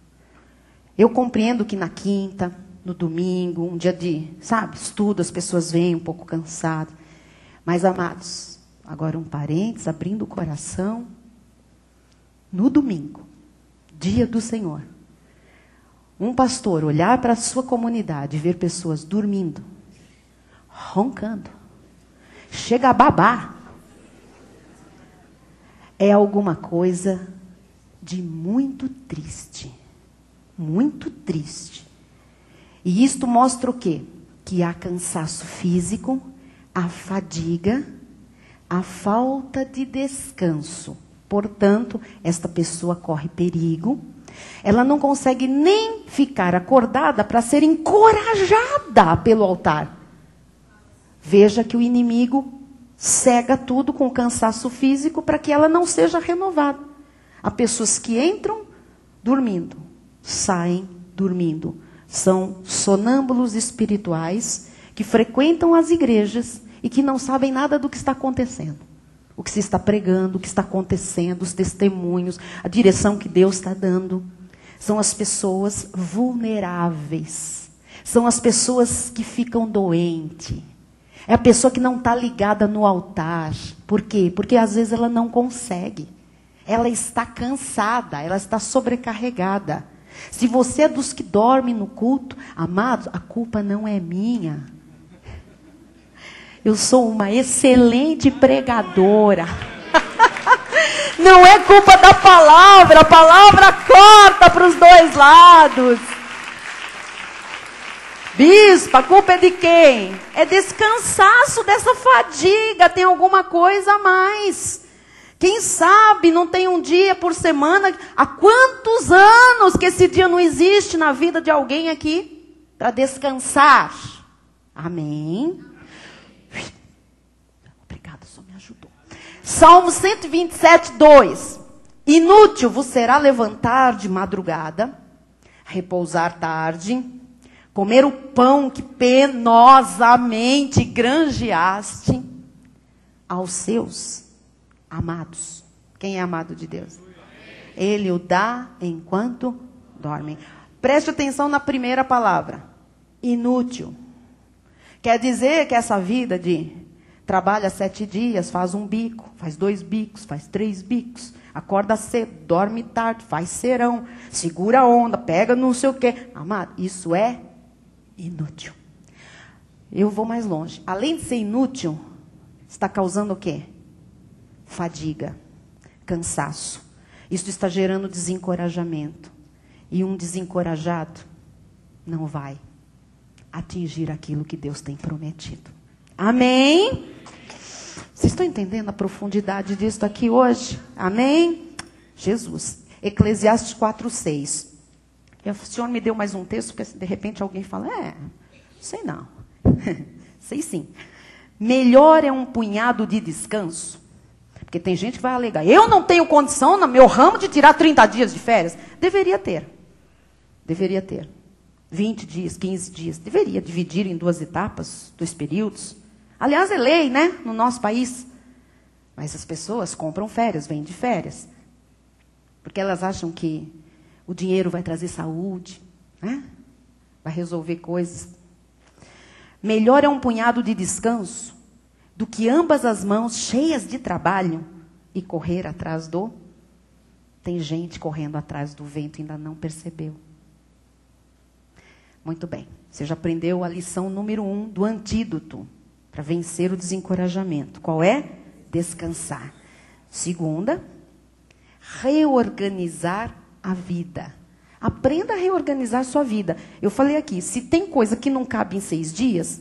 Eu compreendo que na quinta, no domingo, um dia de, estudo, as pessoas vêm um pouco cansadas. Mas, amados, agora um parênteses, abrindo o coração, no domingo, dia do Senhor, um pastor olhar para a sua comunidade e ver pessoas dormindo, roncando, chega a babar, é alguma coisa de muito triste. Muito triste. E isto mostra o quê? Que há cansaço físico, a fadiga, a falta de descanso. Portanto, esta pessoa corre perigo. Ela não consegue nem ficar acordada para ser encorajada pelo altar. Veja que o inimigo cega tudo com cansaço físico para que ela não seja renovada. Há pessoas que entram dormindo, saem dormindo. São sonâmbulos espirituais que frequentam as igrejas e que não sabem nada do que está acontecendo. O que se está pregando, o que está acontecendo, os testemunhos, a direção que Deus está dando. São as pessoas vulneráveis. São as pessoas que ficam doentes. É a pessoa que não está ligada no altar. Por quê? Porque às vezes ela não consegue. Ela está cansada, ela está sobrecarregada. Se você é dos que dormem no culto, amados, a culpa não é minha. Eu sou uma excelente pregadora. Não é culpa da palavra, a palavra corta para os dois lados. Bispo, a culpa é de quem? É desse cansaço, dessa fadiga, tem alguma coisa a mais. Quem sabe não tem um dia por semana, há quantos anos que esse dia não existe na vida de alguém aqui? Para descansar. Amém? Obrigada, só me ajudou. Salmo 127, 2. Inútil vos será levantar de madrugada, repousar tarde, comer o pão que penosamente granjeaste aos seus amados. Quem é amado de Deus? Ele o dá enquanto dormem. Preste atenção na primeira palavra. Inútil. Quer dizer que essa vida de trabalha 7 dias, faz um bico, faz 2 bicos, faz 3 bicos, acorda cedo, dorme tarde, faz serão, segura a onda, pega não sei o quê. Amado, isso é inútil. Eu vou mais longe. Além de ser inútil, está causando o quê? Fadiga, cansaço. Isso está gerando desencorajamento. E um desencorajado não vai atingir aquilo que Deus tem prometido. Amém? Vocês estão entendendo a profundidade disso aqui hoje? Amém? Jesus. Eclesiastes 4:6. O senhor me deu mais um texto, porque de repente alguém fala, sei não. Sei sim. Melhor é um punhado de descanso. Porque tem gente que vai alegar, eu não tenho condição no meu ramo de tirar 30 dias de férias. Deveria ter. Deveria ter. 20 dias, 15 dias. Deveria dividir em 2 etapas, 2 períodos. Aliás, é lei, né? No nosso país. Mas as pessoas compram férias, vêm de férias. Porque elas acham que o dinheiro vai trazer saúde, né? Vai resolver coisas. Melhor é um punhado de descanso do que ambas as mãos cheias de trabalho e correr atrás do... Tem gente correndo atrás do vento e ainda não percebeu. Muito bem. Você já aprendeu a lição número 1 do antídoto para vencer o desencorajamento. Qual é? Descansar. Segunda, reorganizar a vida. Aprenda a reorganizar sua vida. Eu falei aqui, se tem coisa que não cabe em 6 dias,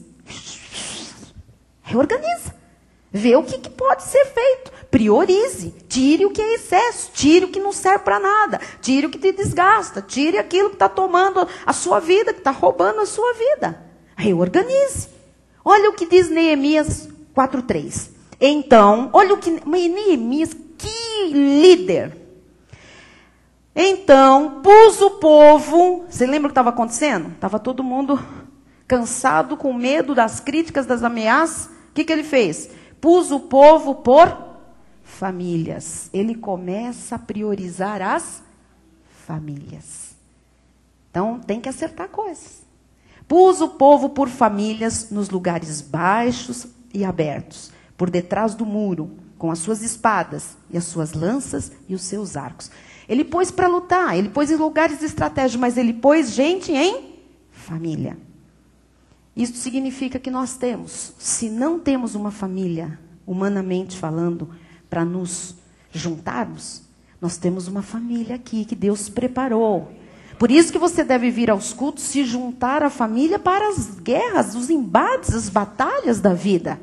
reorganiza. Vê o que pode ser feito. Priorize. Tire o que é excesso. Tire o que não serve para nada. Tire o que te desgasta. Tire aquilo que está tomando a sua vida, que está roubando a sua vida. Reorganize. Olha o que diz Neemias 4:3. Então, olha o que... Neemias, que líder. Então, pus o povo... Você lembra o que estava acontecendo? Estava todo mundo cansado, com medo das críticas, das ameaças. O que ele fez? Pus o povo por famílias. Ele começa a priorizar as famílias. Então, tem que acertar coisas. Pus o povo por famílias nos lugares baixos e abertos, por detrás do muro, com as suas espadas e as suas lanças e os seus arcos. Ele pôs para lutar, ele pôs em lugares estratégicos, mas ele pôs gente em família. Isso significa que nós temos, se não temos uma família, humanamente falando, para nos juntarmos, nós temos uma família aqui que Deus preparou. Por isso que você deve vir aos cultos, se juntar à família para as guerras, os embates, as batalhas da vida.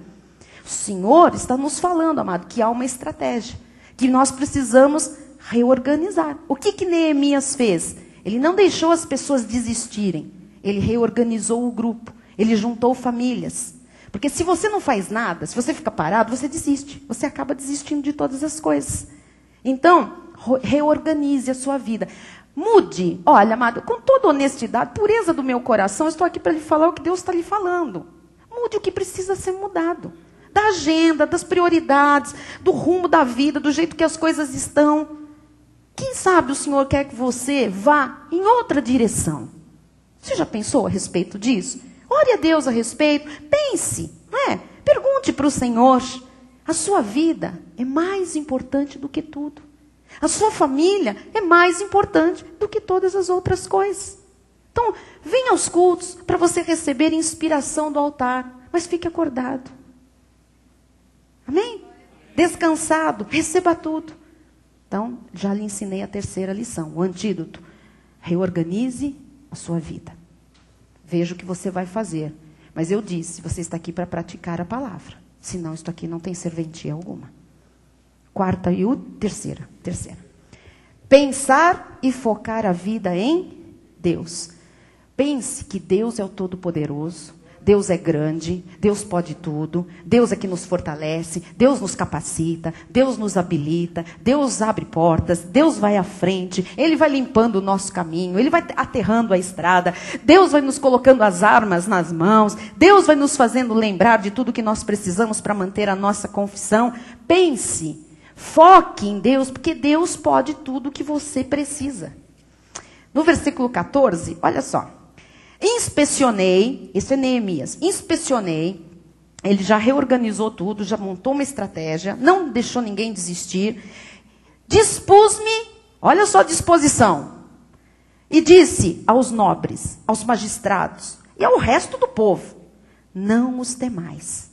O Senhor está nos falando, amado, que há uma estratégia, que nós precisamos reorganizar. O que Neemias fez? Ele não deixou as pessoas desistirem, ele reorganizou o grupo, ele juntou famílias. Porque se você não faz nada, se você fica parado, você desiste, você acaba desistindo de todas as coisas. Então, reorganize a sua vida. Mude. Olha, amado, com toda honestidade, pureza do meu coração, eu estou aqui para lhe falar o que Deus está lhe falando. Mude o que precisa ser mudado. Da agenda, das prioridades, do rumo da vida, do jeito que as coisas estão. Quem sabe o Senhor quer que você vá em outra direção. Você já pensou a respeito disso? Ore a Deus a respeito. Pense, não é? Pergunte para o Senhor. A sua vida é mais importante do que tudo. A sua família é mais importante do que todas as outras coisas. Então, venha aos cultos para você receber inspiração do altar. Mas fique acordado. Amém? Descansado, receba tudo. Então, já lhe ensinei a terceira lição, o antídoto. Reorganize a sua vida. Vejo o que você vai fazer. Mas eu disse, você está aqui para praticar a palavra. Senão, isto aqui não tem serventia alguma. Quarta e terceira. Pensar e focar a vida em Deus. Pense que Deus é o Todo-Poderoso. Deus é grande, Deus pode tudo, Deus é que nos fortalece, Deus nos capacita, Deus nos habilita, Deus abre portas, Deus vai à frente, Ele vai limpando o nosso caminho, Ele vai aterrando a estrada, Deus vai nos colocando as armas nas mãos, Deus vai nos fazendo lembrar de tudo que nós precisamos para manter a nossa confissão. Pense, foque em Deus, porque Deus pode tudo o que você precisa. No versículo 14, olha só. Inspecionei, esse é Neemias, inspecionei, ele já reorganizou tudo, já montou uma estratégia, não deixou ninguém desistir, dispus-me, olha só a disposição, e disse aos nobres, aos magistrados e ao resto do povo, não os temais,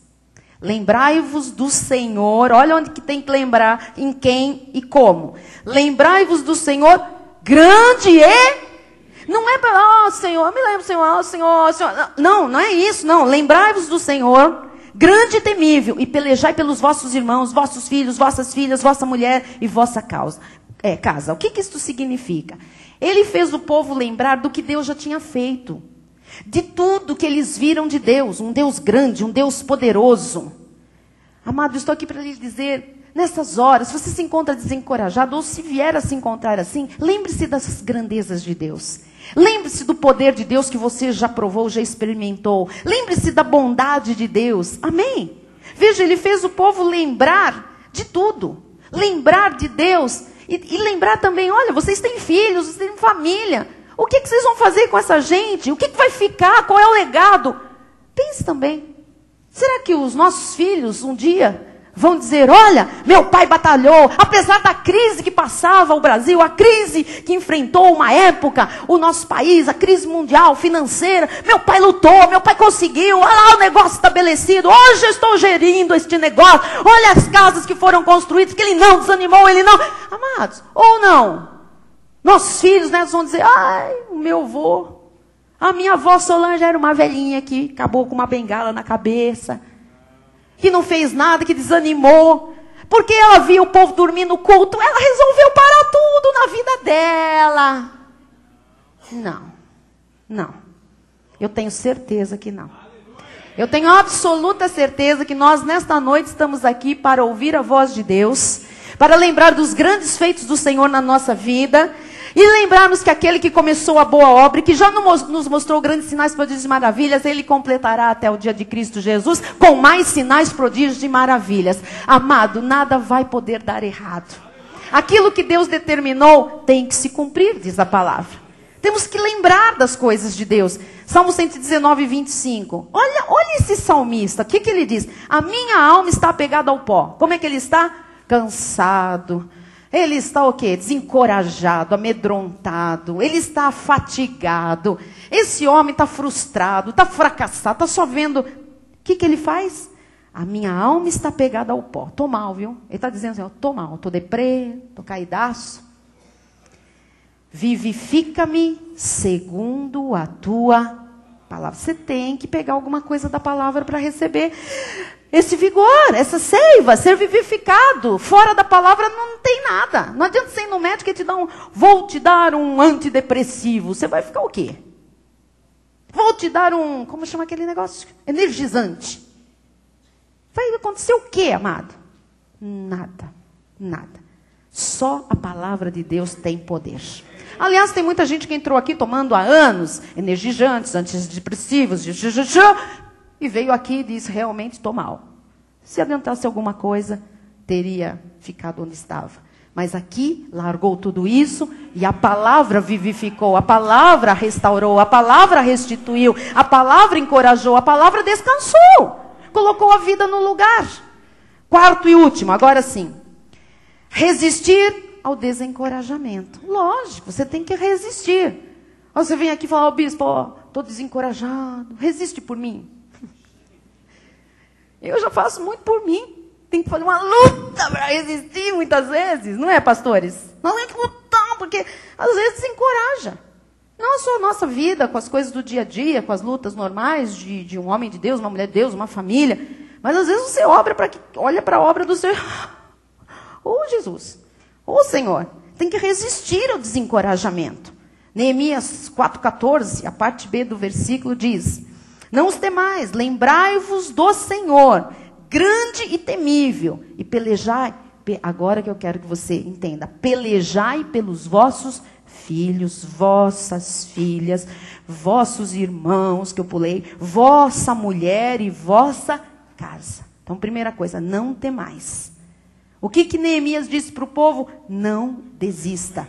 lembrai-vos do Senhor, olha onde que tem que lembrar, em quem e como, lembrai-vos do Senhor, grande e... Não é para, Senhor, me lembro, Senhor, Senhor. Não é isso, não. Lembrai-vos do Senhor, grande e temível, e pelejai pelos vossos irmãos, vossos filhos, vossas filhas, vossa mulher e vossa casa. O que isso significa? Ele fez o povo lembrar do que Deus já tinha feito. De tudo que eles viram de Deus. Um Deus grande, um Deus poderoso. Amado, estou aqui para lhes dizer... Nessas horas, se você se encontra desencorajado, ou se vier a se encontrar assim, lembre-se das grandezas de Deus. Lembre-se do poder de Deus que você já provou, já experimentou. Lembre-se da bondade de Deus. Amém? Veja, ele fez o povo lembrar de tudo. Lembrar de Deus. E lembrar também, olha, vocês têm filhos, vocês têm família. O que vocês vão fazer com essa gente? O que vai ficar? Qual é o legado? Pense também. Será que os nossos filhos um dia... vão dizer, olha, meu pai batalhou, apesar da crise que passava o Brasil, a crise que enfrentou uma época, o nosso país, a crise mundial, financeira, meu pai lutou, meu pai conseguiu, olha lá o negócio estabelecido, hoje eu estou gerindo este negócio, olha as casas que foram construídas, que ele não desanimou, ele não... Amados, ou não, nossos filhos, né, vão dizer, ai, o meu avô, a minha avó Solange era uma velhinha que acabou com uma bengala na cabeça, que não fez nada, que desanimou, porque ela via o povo dormir no culto, ela resolveu parar tudo na vida dela. Não. Eu tenho certeza que não. Eu tenho absoluta certeza que nós, nesta noite, estamos aqui para ouvir a voz de Deus, para lembrar dos grandes feitos do Senhor na nossa vida, e lembrarmos que aquele que começou a boa obra, e que já nos mostrou grandes sinais, prodígios e maravilhas, ele completará até o dia de Cristo Jesus, com mais sinais, prodígios e maravilhas. Amado, nada vai poder dar errado. Aquilo que Deus determinou tem que se cumprir, diz a palavra. Temos que lembrar das coisas de Deus. Salmo 119, 25. Olha esse salmista, o que ele diz? A minha alma está apegada ao pó. Como é que ele está? Cansado. Ele está o quê? Desencorajado, amedrontado. Ele está fatigado. Esse homem está frustrado, está fracassado, está só vendo. O que ele faz? A minha alma está pegada ao pó. Estou mal, viu? Ele está dizendo assim, estou mal, estou deprê, estou caidaço. Vivifica-me segundo a tua palavra. Você tem que pegar alguma coisa da palavra para receber esse vigor, essa seiva, ser vivificado. Fora da palavra não tem nada. Não adianta você ir no médico e vou te dar um antidepressivo. Você vai ficar o quê? Vou te dar como chama aquele negócio? Energizante. Vai acontecer o quê, amado? Nada. Só a palavra de Deus tem poder. Aliás, tem muita gente que entrou aqui tomando há anos energizantes, antidepressivos, e veio aqui e disse, realmente estou mal. Se adiantasse alguma coisa, teria ficado onde estava. Mas aqui, largou tudo isso, e a palavra vivificou, a palavra restaurou, a palavra restituiu, a palavra encorajou, a palavra descansou. Colocou a vida no lugar. Quarto e último, agora sim. Resistir ao desencorajamento. Lógico, você tem que resistir. Você vem aqui e fala, bispo, estou desencorajado, resiste por mim. Eu já faço muito por mim. Tem que fazer uma luta para resistir muitas vezes. Não é, pastores? Não é que lutar, porque às vezes desencoraja. nossa vida, com as coisas do dia a dia, com as lutas normais de um homem de Deus, uma mulher de Deus, uma família. Mas às vezes você olha para a obra do Senhor. Jesus, Senhor, tem que resistir ao desencorajamento. Neemias 4,14, a parte B do versículo diz: não os temais, lembrai-vos do Senhor, grande e temível, e pelejai, agora que eu quero que você entenda, pelejai pelos vossos filhos, vossas filhas, vossos irmãos, que eu pulei, vossa mulher e vossa casa. Então, primeira coisa, não temais. O que Neemias disse para o povo? Não desista.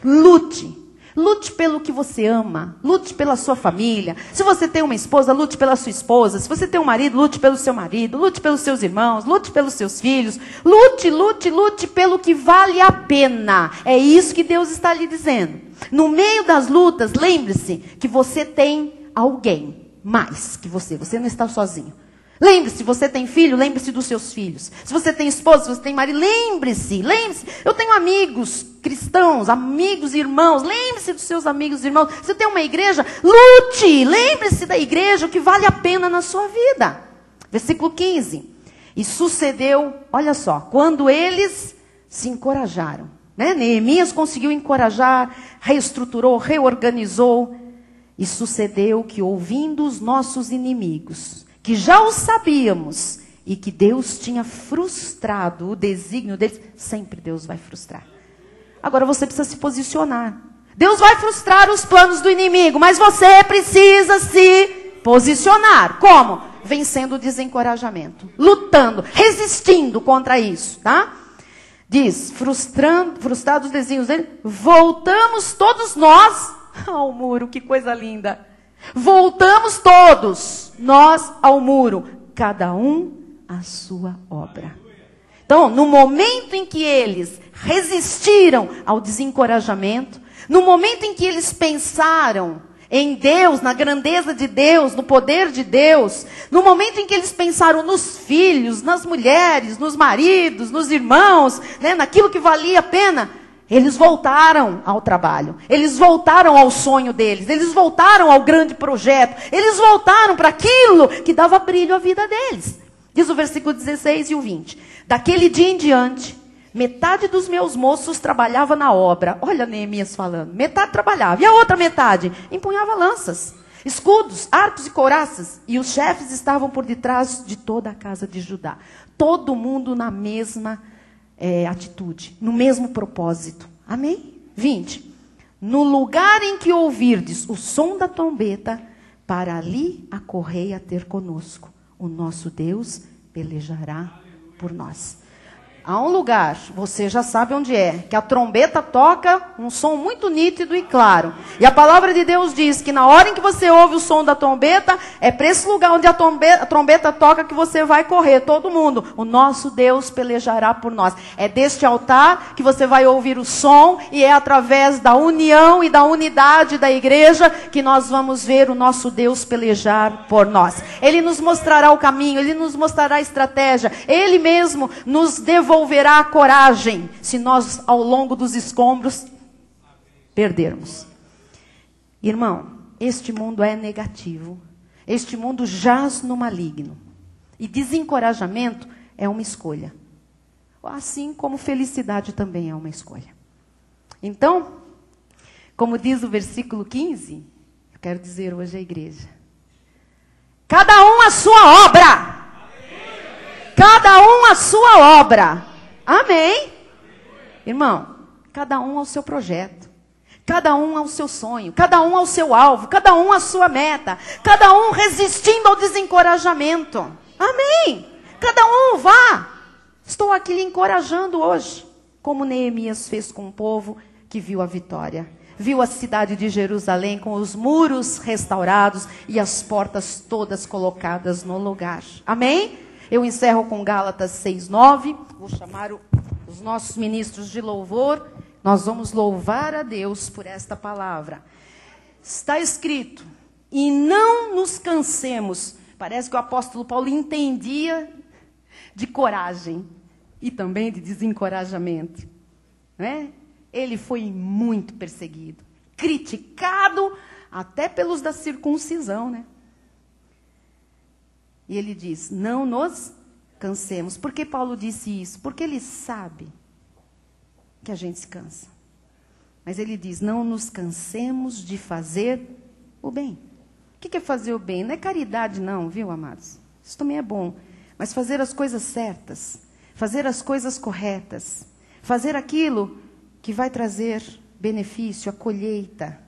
Lute. Lute pelo que você ama. Lute pela sua família. Se você tem uma esposa, lute pela sua esposa. Se você tem um marido, lute pelo seu marido. Lute pelos seus irmãos. Lute pelos seus filhos. Lute pelo que vale a pena. É isso que Deus está lhe dizendo. No meio das lutas, lembre-se que você tem alguém mais que você. Você não está sozinho. Lembre-se, você tem filho, lembre-se dos seus filhos. Se você tem esposa, se você tem marido, lembre-se. Eu tenho amigos cristãos, amigos irmãos, lembre-se dos seus amigos irmãos. Se você tem uma igreja, lute, lembre-se da igreja, o que vale a pena na sua vida. Versículo 15. E sucedeu, olha só, quando eles se encorajaram. Neemias conseguiu encorajar, reestruturou, reorganizou. E sucedeu que, ouvindo os nossos inimigos, que já o sabíamos, e que Deus tinha frustrado o desígnio deles, sempre Deus vai frustrar. Agora você precisa se posicionar. Deus vai frustrar os planos do inimigo, mas você precisa se posicionar. Como? Vencendo o desencorajamento, lutando, resistindo contra isso, tá? Diz, frustrados os desígnios dele, voltamos todos nós ao muro, que coisa linda. Voltamos todos, nós ao muro, cada um à sua obra. Então, no momento em que eles resistiram ao desencorajamento, no momento em que eles pensaram em Deus, na grandeza de Deus, no poder de Deus, no momento em que eles pensaram nos filhos, nas mulheres, nos maridos, nos irmãos, naquilo que valia a pena, eles voltaram ao trabalho, eles voltaram ao sonho deles, eles voltaram ao grande projeto, eles voltaram para aquilo que dava brilho à vida deles. Diz o versículo 16 e o 20. Daquele dia em diante, metade dos meus moços trabalhava na obra. Olha Neemias falando, metade trabalhava, e a outra metade empunhava lanças, escudos, arcos e couraças, e os chefes estavam por detrás de toda a casa de Judá. Todo mundo na mesma atitude, no mesmo propósito. Amém? 20. No lugar em que ouvirdes o som da trombeta, para ali acorrei a ter conosco. O nosso Deus pelejará por nós. Há um lugar, você já sabe onde é, que a trombeta toca um som muito nítido e claro. E a palavra de Deus diz que na hora em que você ouve o som da trombeta, é para esse lugar onde a trombeta toca que você vai correr, todo mundo. O nosso Deus pelejará por nós. É deste altar que você vai ouvir o som, e é através da união e da unidade da igreja que nós vamos ver o nosso Deus pelejar por nós. Ele nos mostrará o caminho, Ele nos mostrará a estratégia, Ele mesmo nos devolverá a coragem, se nós ao longo dos escombros perdermos. Irmão, este mundo é negativo. Este mundo jaz no maligno. E desencorajamento é uma escolha. Assim como felicidade também é uma escolha. Então, como diz o versículo 15, eu quero dizer hoje à igreja: cada um a sua obra. Cada um a sua obra. Amém? Irmão, cada um ao seu projeto. Cada um ao seu sonho. Cada um ao seu alvo. Cada um à sua meta. Cada um resistindo ao desencorajamento. Amém? Cada um vá. Estou aqui lhe encorajando hoje. Como Neemias fez com o povo que viu a vitória. Viu a cidade de Jerusalém com os muros restaurados e as portas todas colocadas no lugar. Amém? Eu encerro com Gálatas 6:9. Vou chamar os nossos ministros de louvor. Nós vamos louvar a Deus por esta palavra. Está escrito: e não nos cansemos. Parece que o apóstolo Paulo entendia de coragem e também de desencorajamento. Não é? Ele foi muito perseguido. criticado até pelos da circuncisão, né? E ele diz, não nos cansemos. Por que Paulo disse isso? Porque ele sabe que a gente se cansa. Mas ele diz, não nos cansemos de fazer o bem. O que é fazer o bem? Não é caridade não, viu, amados? Isso também é bom. Mas fazer as coisas certas, fazer as coisas corretas, fazer aquilo que vai trazer benefício, a colheita.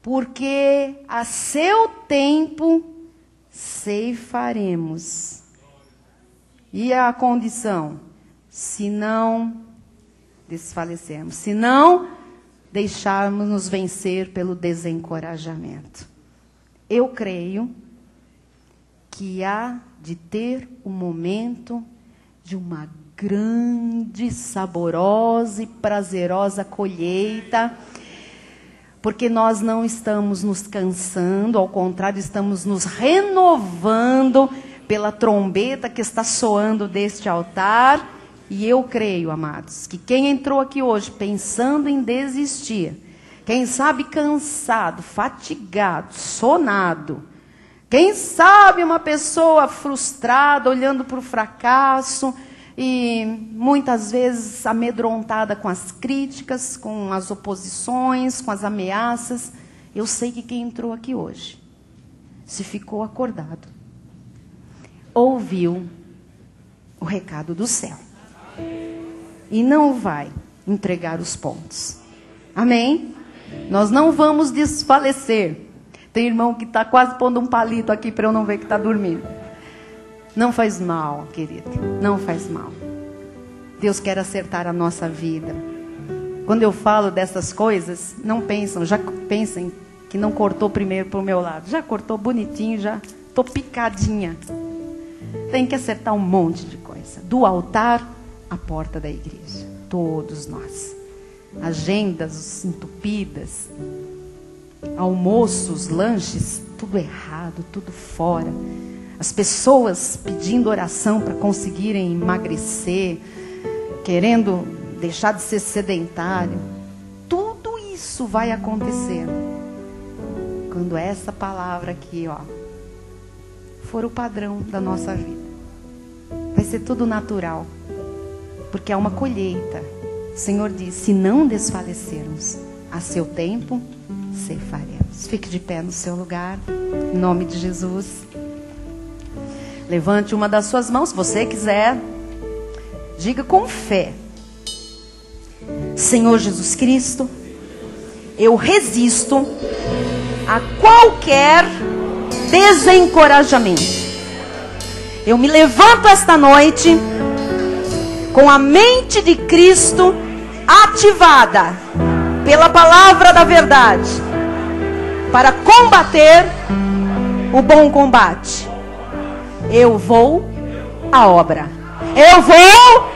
Porque a seu tempo ceifaremos. E a condição? Se não desfalecermos, se não deixarmos nos vencer pelo desencorajamento. Eu creio que há de ter um momento de uma grande, saborosa e prazerosa colheita, porque nós não estamos nos cansando, ao contrário, estamos nos renovando pela trombeta que está soando deste altar. E eu creio, amados, que quem entrou aqui hoje pensando em desistir, quem sabe cansado, fatigado, sonado, quem sabe uma pessoa frustrada, olhando para o fracasso e muitas vezes amedrontada com as críticas, com as oposições, com as ameaças, eu sei que quem entrou aqui hoje, se ficou acordado, ouviu o recado do céu. E não vai entregar os pontos. Amém? Nós não vamos desfalecer. Tem irmão que está quase pondo um palito aqui para eu não ver que está dormindo. Não faz mal, querido. Não faz mal. Deus quer acertar a nossa vida. Quando eu falo dessas coisas, não pensam, já pensem que não cortou primeiro para o meu lado. Já cortou bonitinho, já estou picadinha. Tem que acertar um monte de coisa. Do altar à porta da igreja. Todos nós. Agendas entupidas, almoços, lanches, tudo errado, tudo fora. As pessoas pedindo oração para conseguirem emagrecer, querendo deixar de ser sedentário. Tudo isso vai acontecer quando essa palavra aqui, ó, for o padrão da nossa vida. Vai ser tudo natural. Porque é uma colheita. O Senhor diz, se não desfalecermos, a seu tempo ceifaremos. Fique de pé no seu lugar, em nome de Jesus. Levante uma das suas mãos, se você quiser. Diga com fé: Senhor Jesus Cristo, eu resisto a qualquer desencorajamento. Eu me levanto esta noite com a mente de Cristo ativada pela palavra da verdade, para combater o bom combate. Eu vou à obra. Eu vou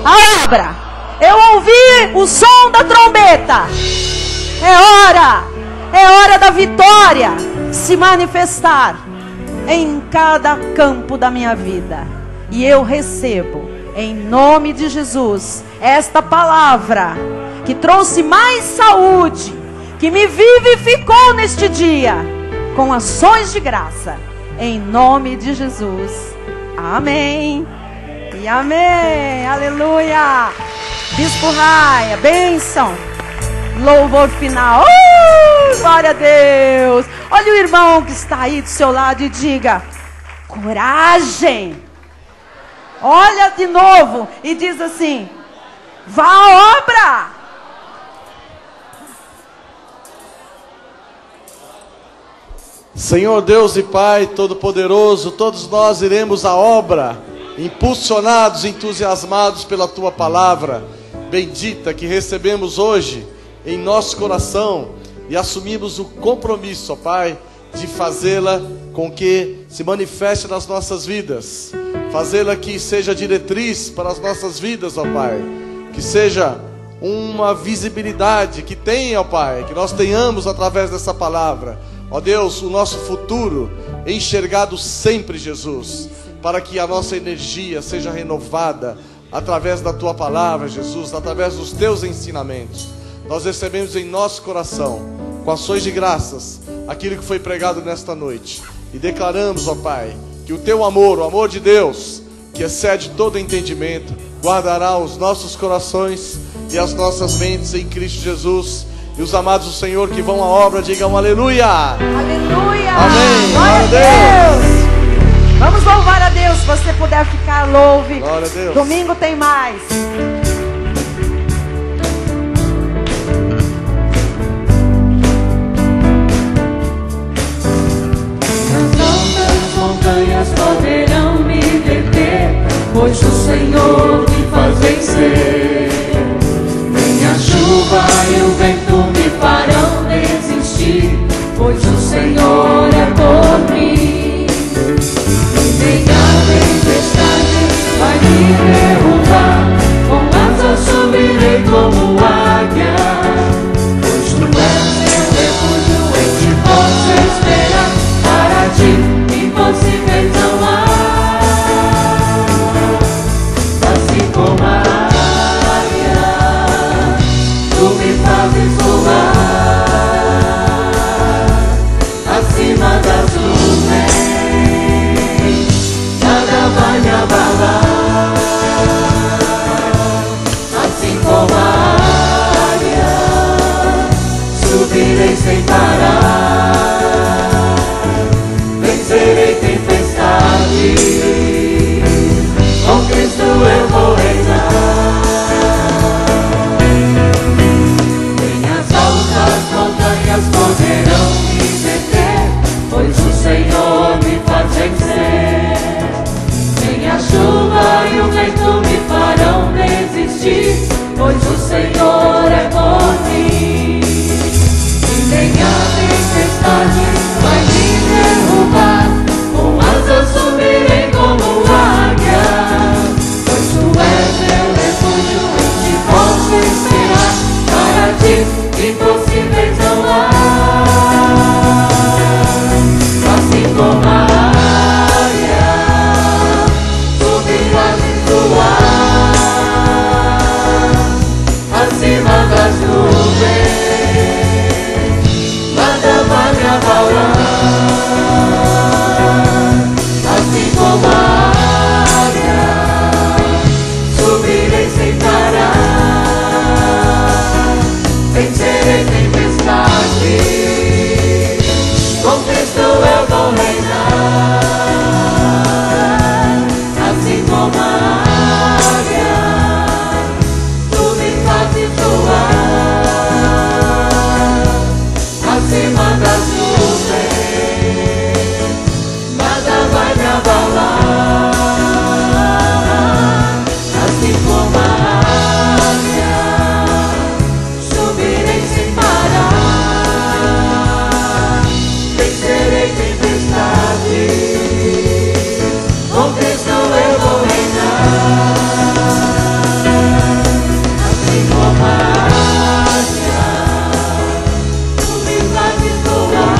à obra. Eu ouvi o som da trombeta. É hora da vitória se manifestar em cada campo da minha vida. E eu recebo, em nome de Jesus, esta palavra que trouxe mais saúde, que me vivificou neste dia, com ações de graça, em nome de Jesus. Amém e amém. Aleluia. Bispo Raia, bênção. Louvor final. Glória a Deus. Olha o irmão que está aí do seu lado e diga: coragem. Olha de novo e diz assim: vá à obra.
Senhor Deus e Pai Todo-Poderoso, todos nós iremos à obra, impulsionados, entusiasmados pela Tua palavra bendita que recebemos hoje em nosso coração e assumimos o compromisso, ó Pai, de fazê-la com que se manifeste nas nossas vidas, fazê-la que seja diretriz para as nossas vidas, ó Pai, que seja uma visibilidade, que tenha, ó Pai, que nós tenhamos através dessa palavra, ó Deus, o nosso futuro enxergado sempre, Jesus, para que a nossa energia seja renovada através da Tua palavra, Jesus, através dos Teus ensinamentos. nós recebemos em nosso coração, com ações de graças, aquilo que foi pregado nesta noite. E declaramos, ó Pai, que o Teu amor, o amor de Deus, que excede todo entendimento, guardará os nossos corações e as nossas mentes em Cristo Jesus. E os amados do Senhor que vão à obra, digam aleluia!
Aleluia!
Amém!
Glória a Deus! Vamos louvar a Deus. Se você puder ficar, louve.
Glória a Deus.
Domingo tem mais.
Montanhas poderão me deter, pois o Senhor me faz vencer. Nem a chuva e o vento me farão desistir, pois o Senhor é por mim. E nem a tempestade vai me derrubar, com asas subirei como águia, pois tu és meu refúgio, em ti posso esperar. Para ti impossíveis não há, assim como a águia, tu me fazes voar acima das nuvens, nada vai me abalar, assim como a águia, subirei sem parar. Vencerei tempestade, com Cristo eu vou reinar. Nem as altas montanhas poderão me deter, pois o Senhor me faz vencer. Nem a chuva e o vento me farão desistir, pois o Senhor é por mim. E nem a tempestade vai me derrubar, com asas subirei como águia, pois tu és meu refúgio, em ti posso esperar. Para ti impossíveis não há, assim como a águia, subirás voar acima das nuvens, nada vai me abalar. Assim como a águia, subirei sem parar. Vencerei tempestade, com Cristo eu vou reinar. Assim como a águia, tu me fazes voar acima das nuvens, nada vai me abalar. Assim como a águia, subirei sem parar. Vencerei tempestade, com Cristo eu vou reinar. Assim como a águia, tu me fazes voar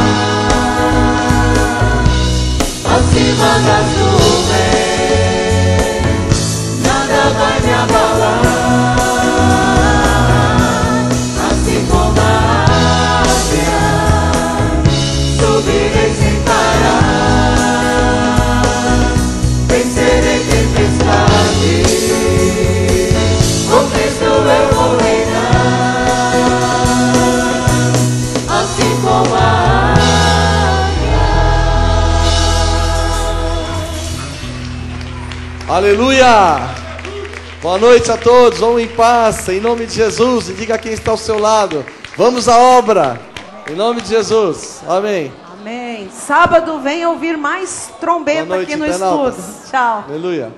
acima das nuvens, nada vai me abalar. Assim como a águia, subirei sem parar. Vencerei tempestade, com Cristo eu vou reinar. Assim como a
Aleluia! Boa noite a todos, vão em paz, em nome de Jesus. E diga a quem está ao seu lado: vamos à obra, em nome de Jesus. Amém.
Amém. Sábado vem ouvir mais trombeta aqui no estúdio. Tchau.
Aleluia.